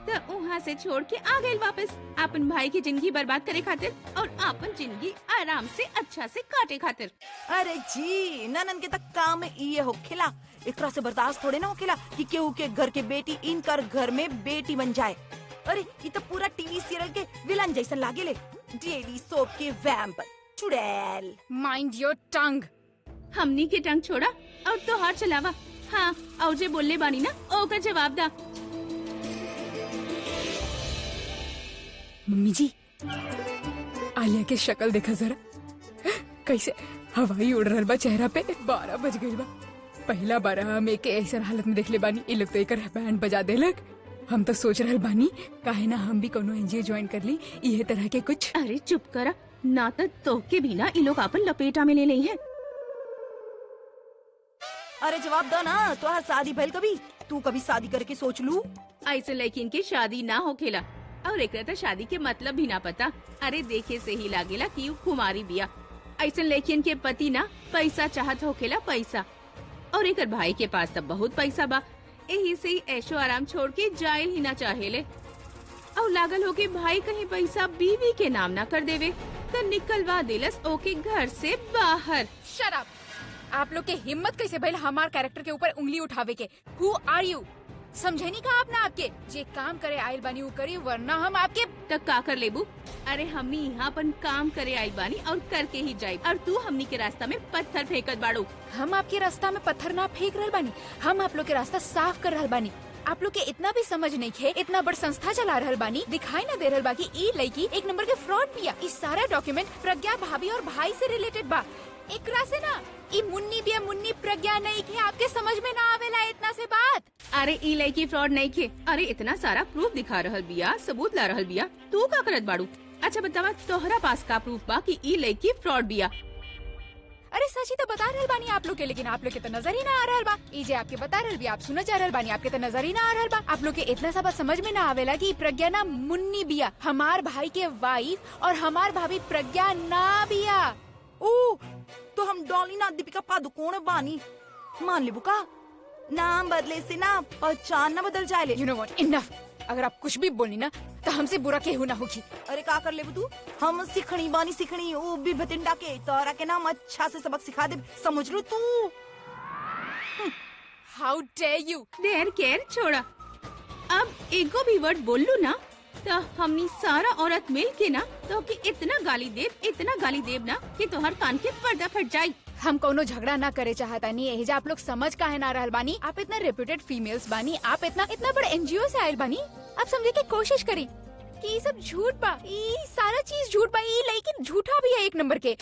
Speaker 1: तो वहाँ से छोड़ के आ गए वापस अपन भाई की जिंदगी बर्बाद करे खातिर और अपन जिंदगी आराम से अच्छा से काटे खातिर।
Speaker 4: अरे जी, ननन के तक काम ये होखेला। एकरा से बर्दाश्त थोड़े ना होखेला कि केहू के घर के बेटी इनकर घर में बेटी बन जाए। अरे ये तो पूरा टीवी सीरियल के विलन जैसा लागेले। डेली सोप के वैम्प चुड़ैल।
Speaker 5: Mind your tongue.
Speaker 1: हमनी के टंग छोड़ा और तो हाथ चलावा। हाँ, और जे बोलले बानी ना ओकर जवाब दा।
Speaker 5: मम्मी जी, आलिया के शक्ल देखा जरा, कैसे हवाई उड़ रहल बा चेहरा पे। 12 बज गई बा। पहला बार हम एक ऐसा हालत में देख ले बानी। ये लोग तो एकर बैंड बजा देलक। हम तो सोच रहल बानी काहे ना हम भी कोनो एनजीओ ज्वाइन कर ली, ये तरह के कुछ।
Speaker 1: अरे चुप करा ना, तो के भी ना इ लोग अपन लपेटा में ले ली है।
Speaker 4: अरे जवाब दो ना, तो शादी भइल कभी? तू कभी शादी करके सोच लू?
Speaker 1: ऐसे लेकिन की शादी ना होखेला और एक तो शादी के मतलब भी ना पता। अरे देखे से ही लागेला कि उ कुमारी बिया। ऐसे लेकिन के पति ना पैसा चाहत होखेला, पैसा। और एक भाई के पास तब बहुत पैसा बा, यही से ही ऐशो आराम छोड़ के जाए ही ना चाहेले। और लागल हो के भाई कहीं पैसा बीवी के नाम ना कर देवे तो निकलवा दिलस ओके घर से बाहर।
Speaker 5: Shut up. आप लोग के हिम्मत कैसे भइल हमार कैरेक्टर के ऊपर उंगली उठावे के? हु आर यू? समझे नहीं कहा आपने? आपके जे काम करे आयल बानी वो करी, वरना हम आपके
Speaker 1: तक का कर लेबू। अरे हमनी यहाँ अपन काम करे आइल बानी और करके ही जाए, और तू हमनी के रास्ता में पत्थर फेंकत बाड़ू।
Speaker 5: हम आपके रास्ता में पत्थर ना फेंक रहल बानी, हम आप लोग के रास्ता साफ कर रहल बानी। आप लोग के इतना भी समझ नहीं है, इतना बड़ संस्था चला रहल बानी, दिखाई ना दे रहल बा कि ई लड़की एक नंबर के फ्रॉड बिया। इस सारा डॉक्यूमेंट प्रज्ञा भाभी और भाई से रिलेटेड बा। एकरा से ना ई मुन्नी बिया, मुन्नी प्रज्ञा नहीं के। आपके समझ में ना आवेला इतना से बात।
Speaker 1: अरे ई लड़की फ्रॉड नहीं खे। अरे इतना सारा प्रूफ दिखा रहल बिया, सबूत ला रहल बिया, तू का करत बाड़ू? अच्छा बतावा, तोहरा पास का प्रूफ बा कि ई लड़की फ्रॉड बिया?
Speaker 5: अरे सच ही तो बता रहल बानी आप लोग के, लेकिन आप लोग के तो नजर ही ना आ रहल बा। ई जे आपके बता रहल बी, आप सुना जा रहल बानी, आपके तो नजर ही ना आ रहल बा। आप लोग के इतना सा बात समझ में ना आवेला कि प्रज्ञा ना मुन्नी बिया, हमार भाई के वाइफ, और हमार भाभी प्रज्ञा ना बिया।
Speaker 4: ओ तो हम डॉली ना दीपिका पादुकोण बानी। मान ले बुका, नाम बदले से ना पहचान ना बदल जाए।
Speaker 5: You know what, enough. अगर आप कुछ भी बोली ना तो हमसे बुरा केहू ना होगी।
Speaker 4: अरे का कर ले तू? हम सिखणी बानी, सिखणी ओ भी भटिंडा के तोरा के नाम अच्छा से सबक सिखा दे, समझ लो तू।
Speaker 5: हाउ डेयर यू।
Speaker 1: देर केयर छोड़ा। अब एगो भी वर्ड बोल लू ना तो हमनी सारा औरत मिल के ना तो कि इतना गाली देव ना कि तोहर कान के पर्दा फट जाये।
Speaker 5: हम कोनो झगड़ा ना करे चाहता नहीं है। आप लोग समझ काहे ना रहल बानी? आप इतना रेप्यूटेड फीमेल्स बानी, आप इतना बड़े एनजीओ से आयल बानी। आप समझे की कोशिश करी कि ये सब झूठ बा, ये सारा चीज झूठ बा, ये लेकिन झूठा भी है एक नंबर के।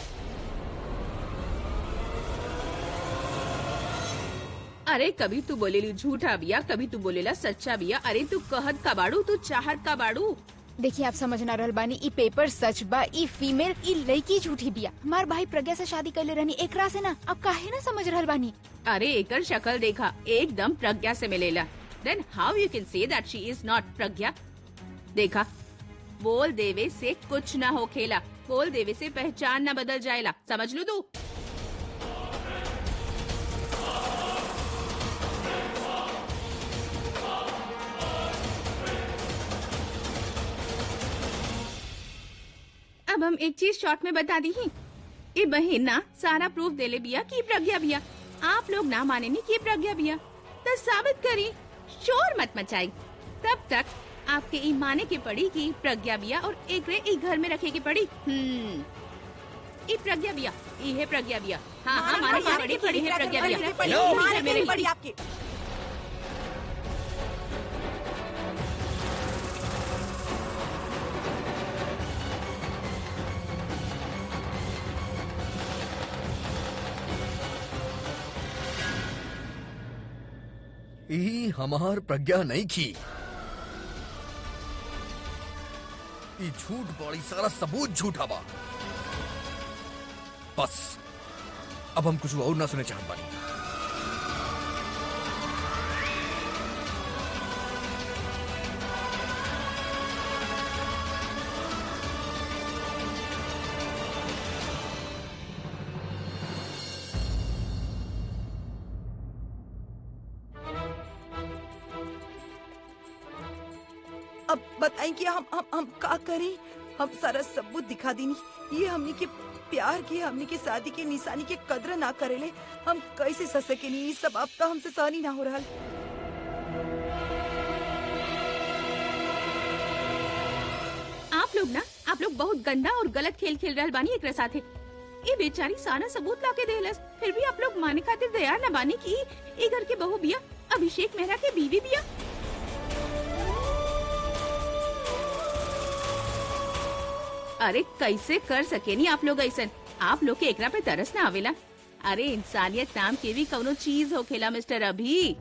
Speaker 1: अरे कभी तू बोलेली झूठा बिया, कभी तू बोलेला सच्चा बिया। अरे तू कहत का बाड़ू, तू चाहत का बाड़ू?
Speaker 5: देखिए आप समझ ना रहल बानी, ई पेपर सच बा, ई फीमेल, ई लड़की झूठी बिया। हमार भाई प्रज्ञा से शादी कर ले रहनी, एकरा से ना। अब काहे ना समझ रहल बानी?
Speaker 1: अरे एकर शक्ल देखा, एकदम प्रज्ञा से मिलेला। Then how you can say that she is not Pragya? देखा, बोल देवे से कुछ ना हो खेला, बोल देवे से पहचान ना बदल जाएला, समझ लू तू? अब हम एक चीज शॉर्ट में बता दी ही। ये बहन ना सारा प्रूफ देले बिया कि प्रज्ञा बिया। आप लोग ना माने नहीं कि प्रज्ञा बिया तो साबित करी, शोर मत मचाई। तब तक आपके ई माने के पड़ी कि प्रज्ञा बिया और एक रे ई घर में रखे के पड़ी। ई प्रज्ञा बिया, ई है प्रज्ञा बिया। हाँ हाँ माने के पड़ी कि है प्रज्ञा बिया।
Speaker 4: मेरी पड़ी आपकी।
Speaker 2: ई हमार प्रज्ञा नहीं की। ई झूठ बड़ी सारा सबूत झूठा बा। बस अब हम कुछ और ना सुने चाहत बानी।
Speaker 4: अब बताई कि हम का करें। हम सारा सबूत दिखा दीनी, ये हमनी के प्यार की, हमनी के शादी के निशानी के कदर ना करेले। हम कैसे सह सके नहीं, ये सब अब तो हमसे सहनी ना हो रहा।
Speaker 1: आप लोग बहुत गंदा और गलत खेल खेल रहल बानी एकरा साथे। ये बेचारी सारा सबूत लाके देलस, फिर भी आप लोग माने खातिर तैयार न बानी कि ई घर के बहू बिया, अभिषेक मेहरा के बीवी बिया। अरे कैसे कर सकेनी आप लोग ऐसन? आप लोग के एकरा पे तरस ना आवेला? अरे इंसानियत नाम के भी कौनो चीज होखेला मिस्टर अभी।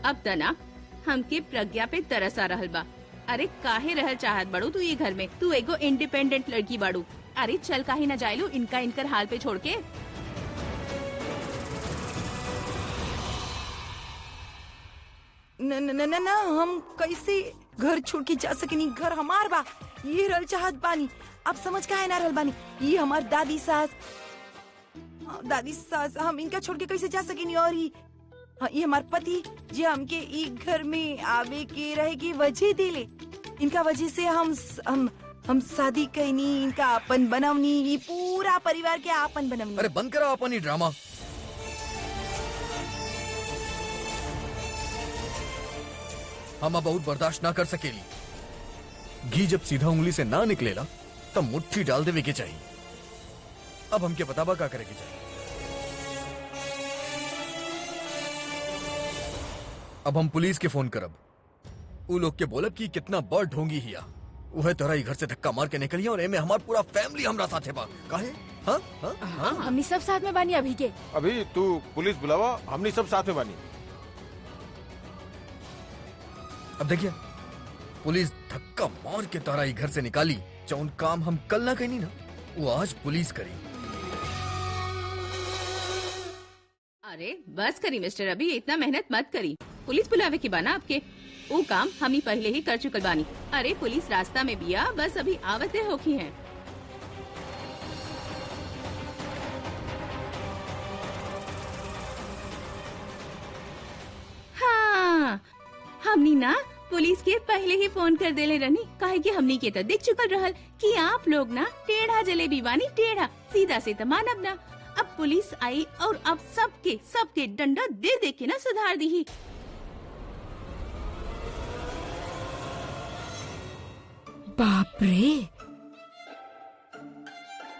Speaker 1: अब तना हमके प्रज्ञा पे तरस आ रहल बा। अरे काहे रहल चाहत बाड़ू तू ये घर में? तू एगो इंडिपेंडेंट लड़की बाड़ू। अरे चल काहे न जाइलू इनकर हाल पे छोड़ के।
Speaker 4: न न न न हम कैसे घर छोड़ के जा सकेनी? घर हमार बा, ये रहल चाहत बानी। आप समझ काहे ना रहल बानी? ये हमार दादी सास, हम इनका छोड़ के कैसे जा सकेनी? और ये हमार पति जे हमके ई घर में आवे के रहे की वजह देले, इनका वजह से हम शादी कैनी, इनका आपन बनवनी, ये पूरा परिवार के आपन बनवनी।
Speaker 2: अरे बंद करो अपन ही ड्रामा। हम अब बहुत बर्दाश्त ना कर सकेली। घी जब सीधा उंगली से ना निकलेला तब मुट्ठी डाल देवे के चाहिए। अब हमके बताबा का करे के चाहिए। अब हम पुलिस के फोन करब। उ लोग के बोलब कि कितना बड़ ढोंगी हिया, वह तोरा घर से धक्का मार के निकलिया और एमे हमार पूरा फैमिली हमरा साथे बा। काहे? हाँ हाँ हाँ
Speaker 5: हमनी सब साथ में बानी अभी के।
Speaker 6: अभी तू पुलिस बुलावा, हमनी सब साथ में बानी।
Speaker 2: अब देखिए, पुलिस धक्का मार के तारा घर से निकाली, जौन काम हम कल ना कहीं ना वो आज पुलिस करी।
Speaker 1: अरे बस करी मिस्टर अभी, इतना मेहनत मत करी। पुलिस बुलावे की बाना आपके, वो काम हम ही पहले ही कर चुकल बानी। अरे पुलिस रास्ता में बिया, बस अभी आवते होखी हैं। हाँ, हमनी ना पुलिस के पहले ही फोन कर देले रहनी, काहे कि हमनी के तो दिख चुकल रहल कि आप लोग ना टेढ़ा जलेबी बानी, टेढ़ा सीधा से तो मानब ना। अब पुलिस आई और अब सबके डंडा दे दे के ना सुधार दी।
Speaker 5: बाप रे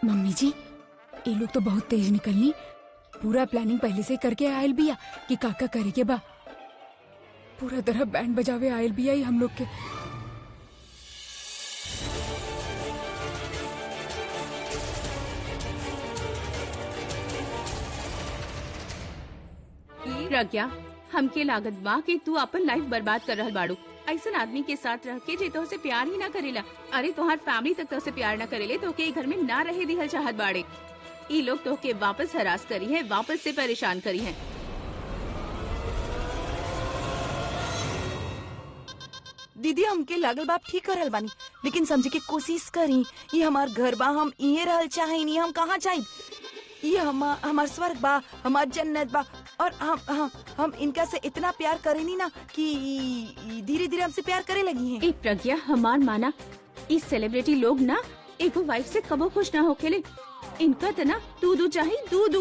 Speaker 5: मम्मी जी, ये लोग तो बहुत तेज निकलनी। पूरा प्लानिंग पहले से करके आयल बिया कि काका करे के बा। पूरा तरह बैंड बजावे आयल बिया ही हम लोग के।
Speaker 1: प्रज्ञा, हमके लागत बा कि तू अपन लाइफ बर्बाद कर रहल बाड़ू। ऐसन आदमी के साथ रह के जे तो से प्यार ही ना करेला। अरे तोहार फैमिली तक तो से प्यार ना करेले, तो के घर में ना रहे दिहल चाहत बाड़े। ई लोग तो के वापस हरास करी है, वापस से परेशान करी है।
Speaker 4: दीदी हमके लागल बाप ठीक करल बानी, लेकिन समझे के कोशिश करी। ये हमार घर बा, हम इहे रहल चाहे नहीं, हम कहाँ जाइब? ये हमार स्वर्ग बा, हमार जन्नत बा। और हम इनका से इतना प्यार करेनी ना कि धीरे धीरे हमसे प्यार करे लगी हैं।
Speaker 1: एक प्रज्ञा, हमार माना इस सेलिब्रिटी लोग ना एगो वाइफ से कबो खुश ना होखेले। इनका तो ना दूध चाहिए, दूध।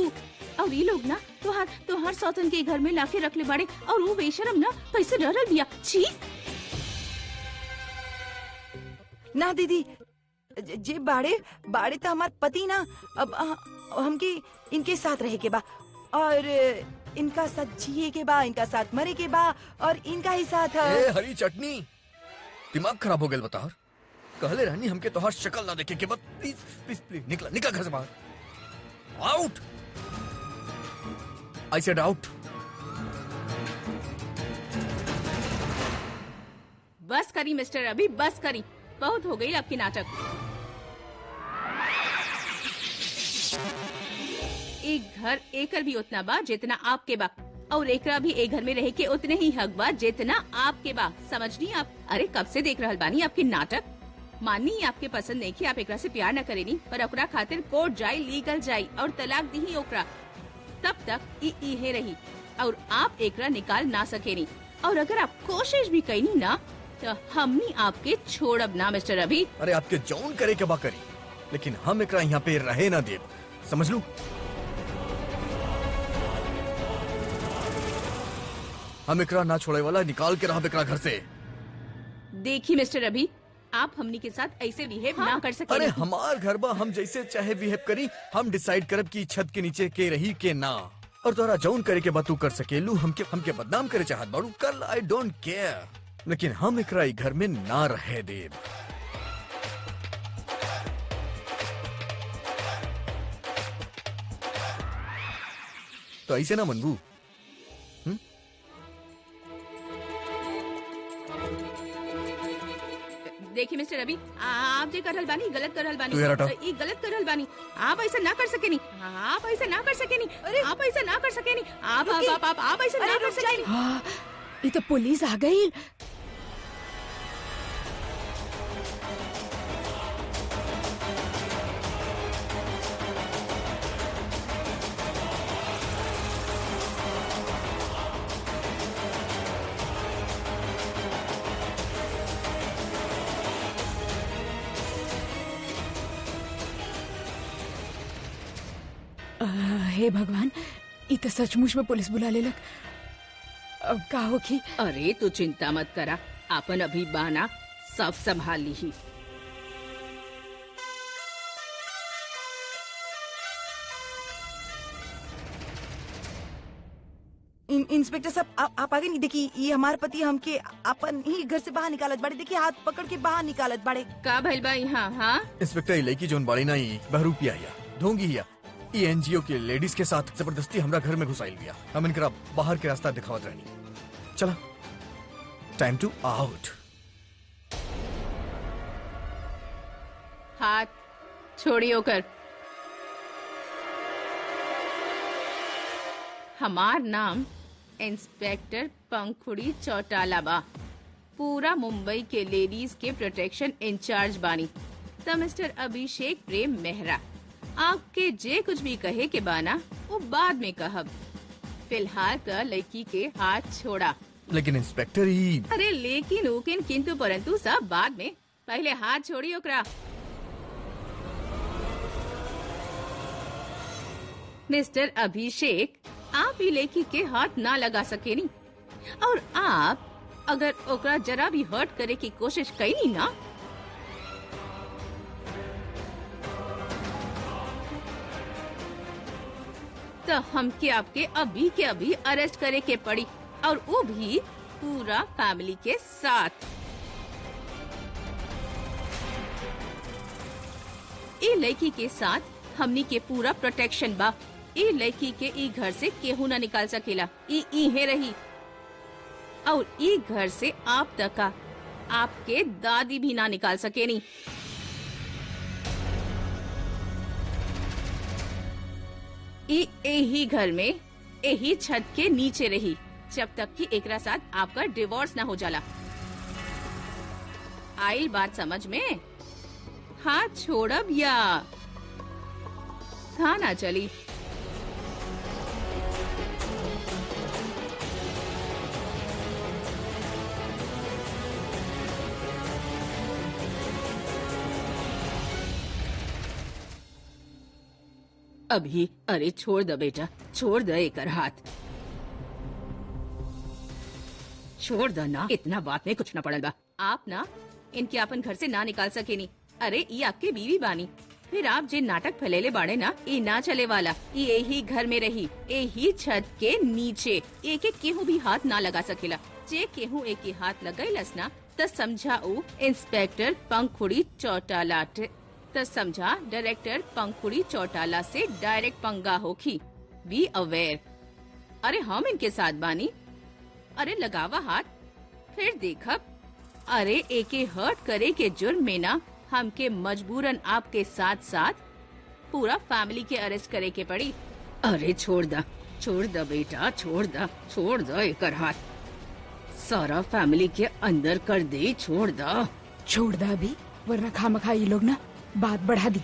Speaker 1: और ये लोग ना तोहार सौतन के घर में लाके रख ले बाड़े, और वो बेशरम ना कैसे डरल बिया। छी
Speaker 4: ना दीदी, जे बाड़े तो हमार पति ना। अब हमके इनके साथ रहे के बा, और इनका साथ जिए के बा, इनका साथ मरे के बा, और इनका ही साथ।
Speaker 2: हरी चटनी, दिमाग खराब हो गया बता। कहले रहनी हमके तोहार शक्ल ना देखे के बाद। प्लीज प्लीज प्लीज निकला घर से बाहर। Out, I said out.
Speaker 1: बस करी मिस्टर अभी, बस करी। बहुत हो गई आपकी नाटक। एक घर एकर भी उतना बा जितना आपके बा, और एकरा भी एक घर में रह के उतने ही हक बा जितना आपके बा। समझनी आप? अरे कब से देख रहल बानी आपकी नाटक। मानी आपके पसंद नहीं कि आप एकरा से प्यार न करेनी, पर ओकरा खातिर कोर्ट जाई, लीगल जाई और तलाक दी ओकरा। तब तक इहे रही और आप एकरा निकाल ना सकेनी। और अगर आप कोशिश भी कईनी ना तो हमनी आपके छोड़ब ना मिस्टर अभी।
Speaker 2: अरे आपके जौन करे के बा करी, लेकिन हम एकरा यहाँ पे रहे ना देव, समझ लू। हम एकरा ना छोड़े वाला, निकाल के रहा एकरा घर से।
Speaker 1: देखिए मिस्टर अभी, आप हमनी के साथ ऐसे बिहेव ना कर सके।
Speaker 2: अरे हमार घर बा, हम जैसे चाहे बिहेव करी, हम डिसाइड करब कि छत के नीचे के रही के ना। और तोरा जौन करे के बा तू कर सकेलू, हमके बदनाम करे चाहत बाड़ू, कल आई डोंट केयर, लेकिन हम एकरा ई घर में ना रहे देब। तो ऐसे ना मनबू।
Speaker 1: देखिए मिस्टर अभी, आप जे कर रहल बानी गलत कर रहल बानी।
Speaker 2: तू ये हटा।
Speaker 1: ई गलत कर रहल बानी। आप ऐसा ना कर सकेनी, आप ऐसा ना कर सकेनी, आप ऐसा ना कर सकेनी, आप ऐसा ना कर सकेनी।
Speaker 5: हाँ, ये तो पुलिस आ गई। हे भगवान, ये तो सचमुच में पुलिस बुला लेलक। अब का होगी?
Speaker 1: अरे तू चिंता मत करा, आपन अभी बाना सब संभाल ली ही।
Speaker 4: इंस्पेक्टर साहब, आप आगे नहीं देखिए, ये हमारे पति हमके अपन ही घर से बाहर निकालत बाड़े। देखिए हाथ पकड़ के बाहर निकालत बाड़े।
Speaker 1: का भइल बा यहाँ? हाँ
Speaker 2: इंस्पेक्टर ये लड़की जोन बाड़ी ना ही बहरूपिया हिया, ढोंगी हिया, ये एनजीओ के लेडीज के साथ जबरदस्ती हमरा घर में घुसाइल गया। हम इनकरा बाहर के रास्ता दिखावत रहनी। चला, टाइम टू आउट।
Speaker 1: हाथ छोड़ियो कर। हमार नाम इंस्पेक्टर पंखुड़ी चौटाला बा। पूरा मुंबई के लेडीज के प्रोटेक्शन इंचार्ज बानी। तो मिस्टर अभिषेक प्रेम मेहरा, आपके जे कुछ भी कहे के बाना वो बाद में कहब। फिलहाल तो लड़की के हाथ छोड़ा।
Speaker 2: लेकिन इंस्पेक्टर ही।
Speaker 1: अरे लेकिन उकिन किंतु परंतु सब बाद में, पहले हाथ छोड़ी ओकरा। मिस्टर अभिषेक, आप ही लड़की के हाथ ना लगा सकेनी, और आप अगर ओकरा जरा भी हर्ट करे की कोशिश करी ना, तो हमके आपके अभी के अभी अरेस्ट करे के पड़ी, और वो भी पूरा फैमिली के साथ। ये लड़की के साथ हमनी के पूरा प्रोटेक्शन बा। ये लड़की के ई घर से केहू ना निकाल सकेला। ई इहे रही, और ई घर से आप तक का आपके दादी भी ना निकाल सकेनी। ई यही घर में यही छत के नीचे रही जब तक कि एकरा साथ आपका डिवोर्स ना हो जाला। आइल बात समझ में? हाथ छोड़ब या थाना चली? अभी अरे छोड़ दे बेटा, छोड़ दे एकर हाथ, छोड़ दे ना। इतना बात में कुछ न पड़ल बा। आप ना इनके अपन घर से ना निकाल सकेनी। अरे ये आपके बीवी बानी। फिर आप जे नाटक फैलेले बाड़े ना, ये ना चले वाला। ये यही घर में रही, यही छत के नीचे। एक एक केहू भी हाथ ना लगा सकेला। जे केहू एक ही हाथ लगैलस ना, त समझा ऊ इंस्पेक्टर पंखुड़ी चौटाला, त समझा डायरेक्टर पंखुड़ी चौटाला से डायरेक्ट पंगा होखी। Be aware. अरे हम इनके साथ बानी। अरे लगावा हाथ, फिर देखब। अरे एके हर्ट करे के जुर्म में ना हमके मजबूरन आपके साथ साथ पूरा फैमिली के अरेस्ट करे के पड़ी। अरे छोड़ दा बेटा, छोड़ दा एकर हाथ। सारा फैमिली के अंदर कर दे, छोड़ दा
Speaker 5: अभी, वरना खामखा ये लोग ना बात बढ़ा दी।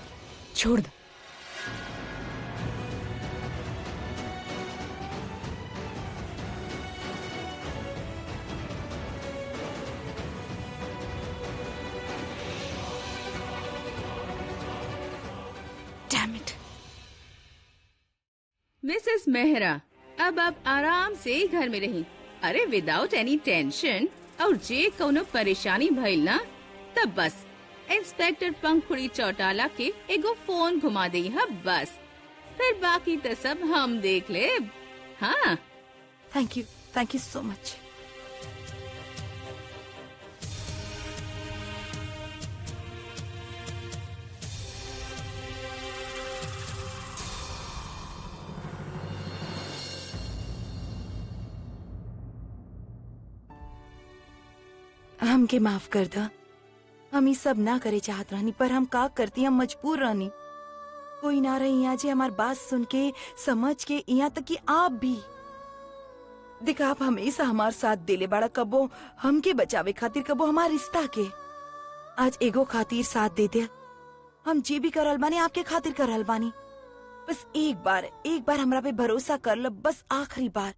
Speaker 5: छोड़ दा।
Speaker 1: मिसेस मेहरा, अब आप आराम से घर में रही। अरे विदाउट एनी टेंशन, और जे कोनो परेशानी भइल ना तब बस इंस्पेक्टर पंखुड़ी चौटाला के एगो फोन घुमा दे है बस, फिर बाकी तो सब हम देख ले। हाँ,
Speaker 4: थैंक यू सो मच। हमके माफ कर दा, हम ये सब ना करे चाहत रहनी, पर हम का करती, हम मजबूर रहनी। कोई ना रही यहाँ जे हमार बात सुन के समझ के, यहाँ तक कि आप भी देखा, आप हमेशा हमार साथ देले बाड़ा, कबो हमके बचावे खातिर, कबो हमार रिश्ता के। आज एगो खातिर साथ दे दे, हम जे भी करल बानी आपके खातिर करल बानी। बस एक बार हमरा पे भरोसा कर लो, बस आखिरी बार।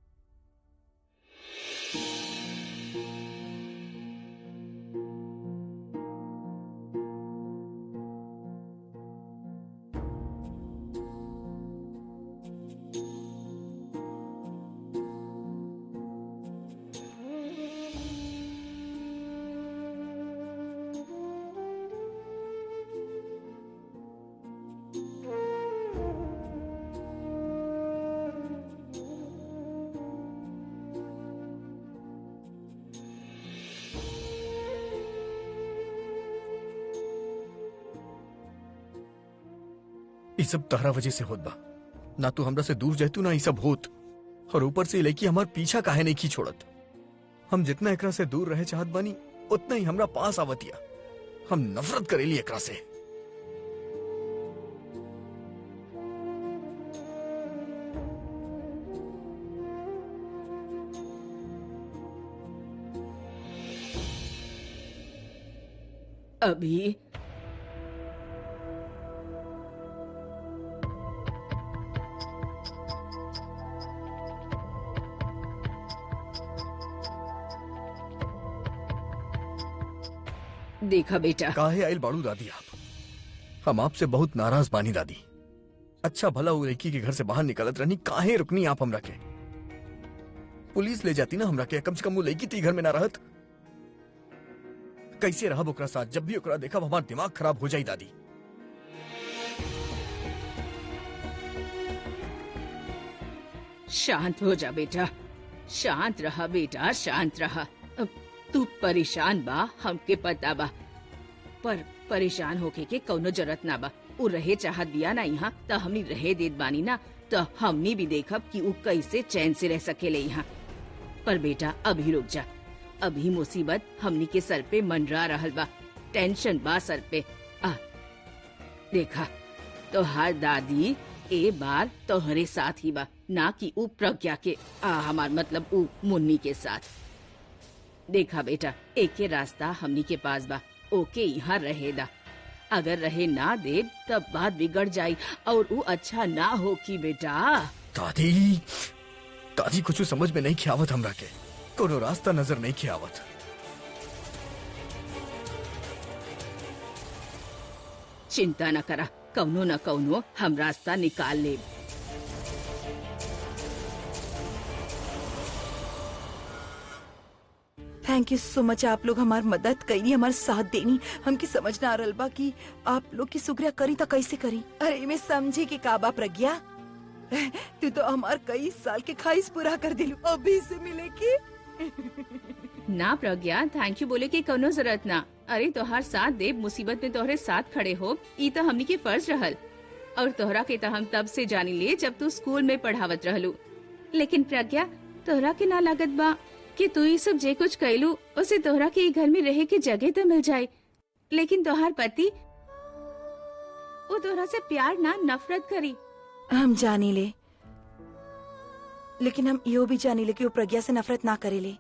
Speaker 2: ये सब तहरा वजह से होत बा। ना तू हमरा से दूर जैतू ना ये सब होत, और ऊपर से लड़की हमार पीछा काहे नहीं की छोड़त। हम जितना एकरा से दूर रहे चाहत बानी उतना ही हमरा पास आवतिया। हम नफरत करेली एकरा से।
Speaker 1: अभी देखा बेटा,
Speaker 2: काहे आइल बाड़ू दादी आप? हम आपसे बहुत नाराज बानी दादी। अच्छा भला वो लड़की के घर से बाहर निकलत रहनी, काहे रुकनी आप हमरा के? पुलिस ले जाती ना हमरा के, कम से कम वो लड़की ती घर में ना रहत। कैसे रहब ओकरा साथ? जब भी ओकरा देखब हमार दिमाग खराब हो जाई दादी।
Speaker 1: शांत हो जा बेटा, शांत रहा बेटा, शांत रहा। अब तू परेशान बा, हमके पता बा, पर परेशान होके के कौनो जरूरत ना बा। उ रहे चाहत बिया ना यहाँ, त हमनी रहे देत बानी ना, त हमनी भी देखब कि उ कैसे चैन से रह सकेले यहाँ। पर बेटा अभी रुक जा, अभी मुसीबत हमनी के सर पे मंडरा रहल बा, टेंशन बा सर पे। आ देखा, तोहार दादी ए बार तोहरे साथ ही बा, ना कि उ प्रज्ञा के, हमार मतलब उ मुन्नी के साथ। देखा बेटा, एक के रास्ता हमनी के पास बा, ओके यहाँ रहेदा। अगर रहे ना दे तब बात बिगड़ जाई और उ अच्छा ना हो की बेटा।
Speaker 2: दादी दादी कुछ समझ में नहीं खियावत हमरा के, कोनो रास्ता नजर नहीं खियावत।
Speaker 1: चिंता न करा, कौनो न कौनो हम रास्ता निकाल ले।
Speaker 4: थैंक यू सो मच, आप लोग हमार मदद करी, हमार साथ देनी। हमके समझ ना आ रहल बा कि आप लोग की शुक्रिया करी तो कैसे करी। अरे मैं समझी कि काबा प्रज्ञा, तू तो हमार कई साल के ख्वाहिश पूरा कर दिलू, अभी से मिले की।
Speaker 1: ना प्रज्ञा, थैंक यू बोले की कौनो जरूरत ना। अरे तोहार साथ दे, मुसीबत में तोहरे साथ खड़े हो, ई तो हमनी के फर्ज रहल। और तोहरा के तो हम तब से जानी ले जब तू स्कूल में पढ़ावत रहलू। लेकिन प्रज्ञा, तोहरा के ना लागत बा कि तू ये सब जे कुछ कैलू उसे तोहरा के घर में रहे की जगह तो मिल जाए, लेकिन तोहार पति वो तोहरा से प्यार ना नफरत करी।
Speaker 4: हम जानी ले, लेकिन हम यो भी जानी ले कि वो प्रज्ञा से नफरत ना करेले।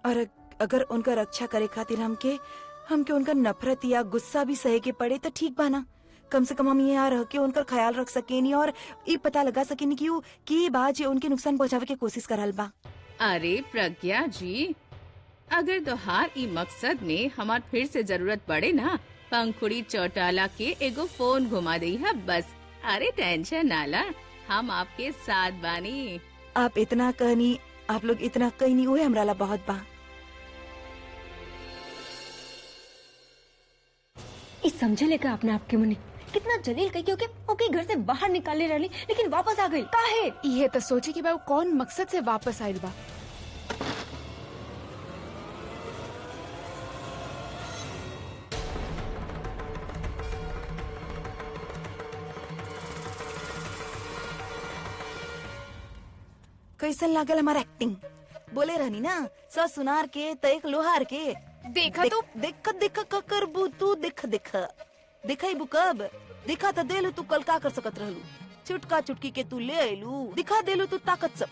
Speaker 4: और अगर उनका रक्षा करे खातिर हमके उनका नफरत या गुस्सा भी सहे के पड़े तो ठीक बा ना। कम से कम हम यहाँ रह के उनका ख्याल रख सकेनी और ये पता लगा सकेनी कि वो की बात जे उनके नुकसान पहुँचावे के कोशिश करल बा।
Speaker 1: अरे प्रज्ञा जी, अगर तोहार ई मकसद में हमार फिर से जरूरत पड़े ना, पंखुड़ी चौटाला के एगो फोन घुमा दे है बस। अरे टेंशन ना ला, हम आपके साथ बानी।
Speaker 4: आप इतना कहनी, आप लोग इतना कहनी, ओए हमरा ला बहुत बा।
Speaker 3: इस समझे लेकर अपने आपके मुन्नी कितना जलील कही क्योंकि ओके घर से बाहर निकाले रही लेकिन वापस आ गई काहे?
Speaker 5: ये तो सोचे कि बा कौन मकसद से वापस आयल बा।
Speaker 4: कैसन लागल हमारा एक्टिंग? बोले रहनी ना, सौ सुनार के तो एक लोहार के।
Speaker 5: देखा तो
Speaker 4: देख करबू तू, देखा कब दिखा तो देलू तू कल का कर सकत रहलू। चुटका चुटकी के तू ले आयलू, दिखा देलू तू ताकत सब,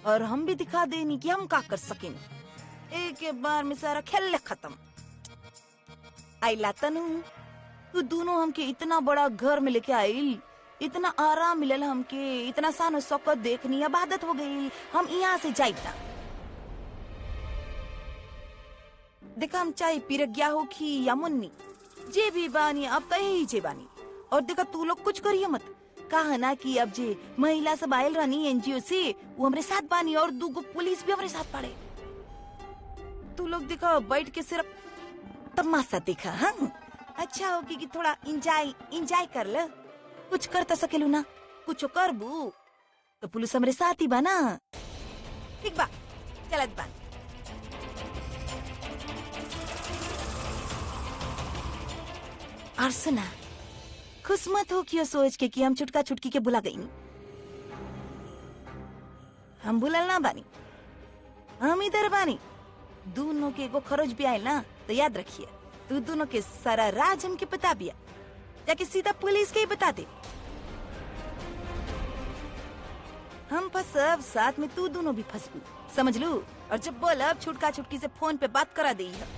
Speaker 4: और हम भी दिखा देनी कि हम का कर सकें। एक बार में सारा खेल खत्म। आइला तनु तू दोनों हमके इतना बड़ा घर में लेके आइल, इतना आराम मिलल हमके, इतना सानो शौकत देखनी, अब आदत हो गई। हम यहाँ से जाइब ना। देखा हम चाय पी गया हो कि या मुन्नी जे भी बानी अब तो यही जे बानी। और देखा तू लोग कुछ करिए मत, कहा ना कि अब जे महिला सब आयल रहनी एनजीओ से वो हमारे साथ बानी और 2 पुलिस भी हमारे साथ पड़े। तू लोग देखा बैठ के सिर्फ तमाशा देखा। हाँ अच्छा होगी कि थोड़ा इंजॉय कर ले। कुछ करता सकेलू ना, कुछ करबू तो पुलिस हमारे साथ ही बाना। ठीक बा, चलत बा। और सुना, खुश मत हो कि सोच के कि हम चुटका चुटकी के बुला गई। हम बुलल ना बानी, हम इधर बानी। दोनों के एगो खरोज भी आयल ना तो याद रखिए, तू दोनों के सारा राज हमके बता दिया, जाके सीधा पुलिस के ही बता दे। हम फंसब साथ में, तू दोनों भी फंसबू, समझ लू। और जब बोलब छुटका छुटकी से फोन पे बात करा दी है।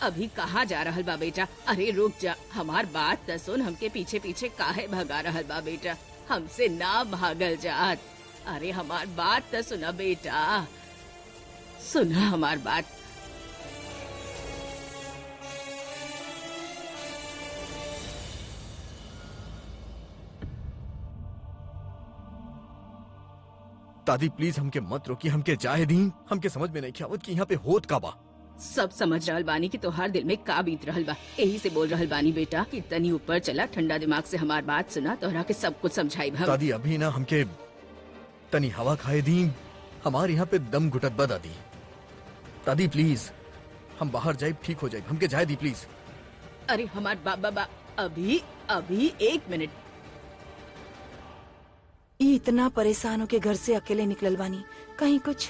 Speaker 1: अभी कहाँ जा रहल बा बेटा? अरे रुक जा, हमार बात त सुन। हमके पीछे पीछे काहे भगा रहल बा बेटा? हमसे ना भागल जात। अरे हमार बात त सुना बेटा, सुना हमार बात।
Speaker 2: दादी प्लीज हमके मत रोकी, हमके जाए दी। हमके समझ में नहीं आवत कि यहाँ पे होत का बा।
Speaker 1: सब समझ रहल बानी कि तोहार दिल में का बीत रहल बा। यही से बोल रहल बानी बेटा कि तनी ऊपर चला, ठंडा दिमाग से हमार बात सुना, तोहरा के सब कुछ समझाई हम।
Speaker 2: दादी अभी ना हमके तनी हवा खाए दी, हमारे यहाँ पे दम घुटत बा। दादी प्लीज हम बाहर जाए, ठीक हो जाए, हमके जाए दी प्लीज।
Speaker 1: अरे हमार बाबा अभी 1 मिनट।
Speaker 4: इतना परेशान हो के घर से अकेले निकलल बानी, कहीं कुछ।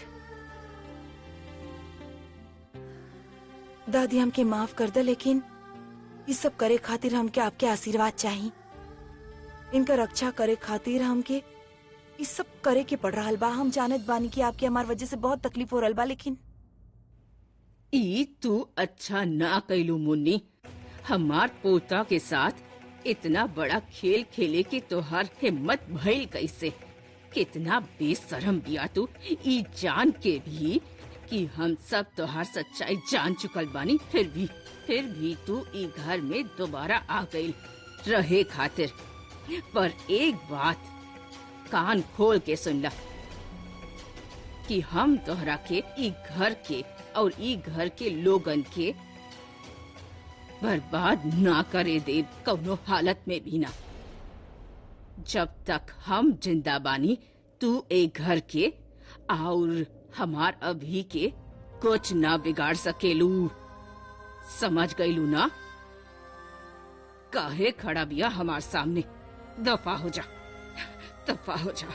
Speaker 4: दादी हमके माफ कर दे, लेकिन ये सब करे खातिर हमके आपके आशीर्वाद चाहिए। इनका रक्षा करे खातिर हमके ये सब करे के पड़ रहा बा। हम जानत बानी कि आपके हमार वजह से बहुत तकलीफ हो रहा बा, लेकिन
Speaker 1: ई तू अच्छा ना कैलू मुन्नी। हमार पोता के साथ इतना बड़ा खेल खेले के तोहार हिम्मत भइल कैसे? कितना बेशरम बिया तू, ई जान के भी कि हम सब तोहार सच्चाई जान चुकल बानी, फिर भी तू ई घर में दोबारा आ गई रहे खातिर। पर एक बात कान खोल के सुन ला कि हम तोहरा के ई घर के और ई घर के लोगन के बर्बाद ना करे दे, कौनो हालत में भी ना। जब तक हम जिंदा बानी तू एक घर के और हमार अभी के कुछ ना बिगाड़ सकेलू, समझ गईलू ना? काहे खड़ा बिया हमार सामने? दफा हो जा, दफा हो जा।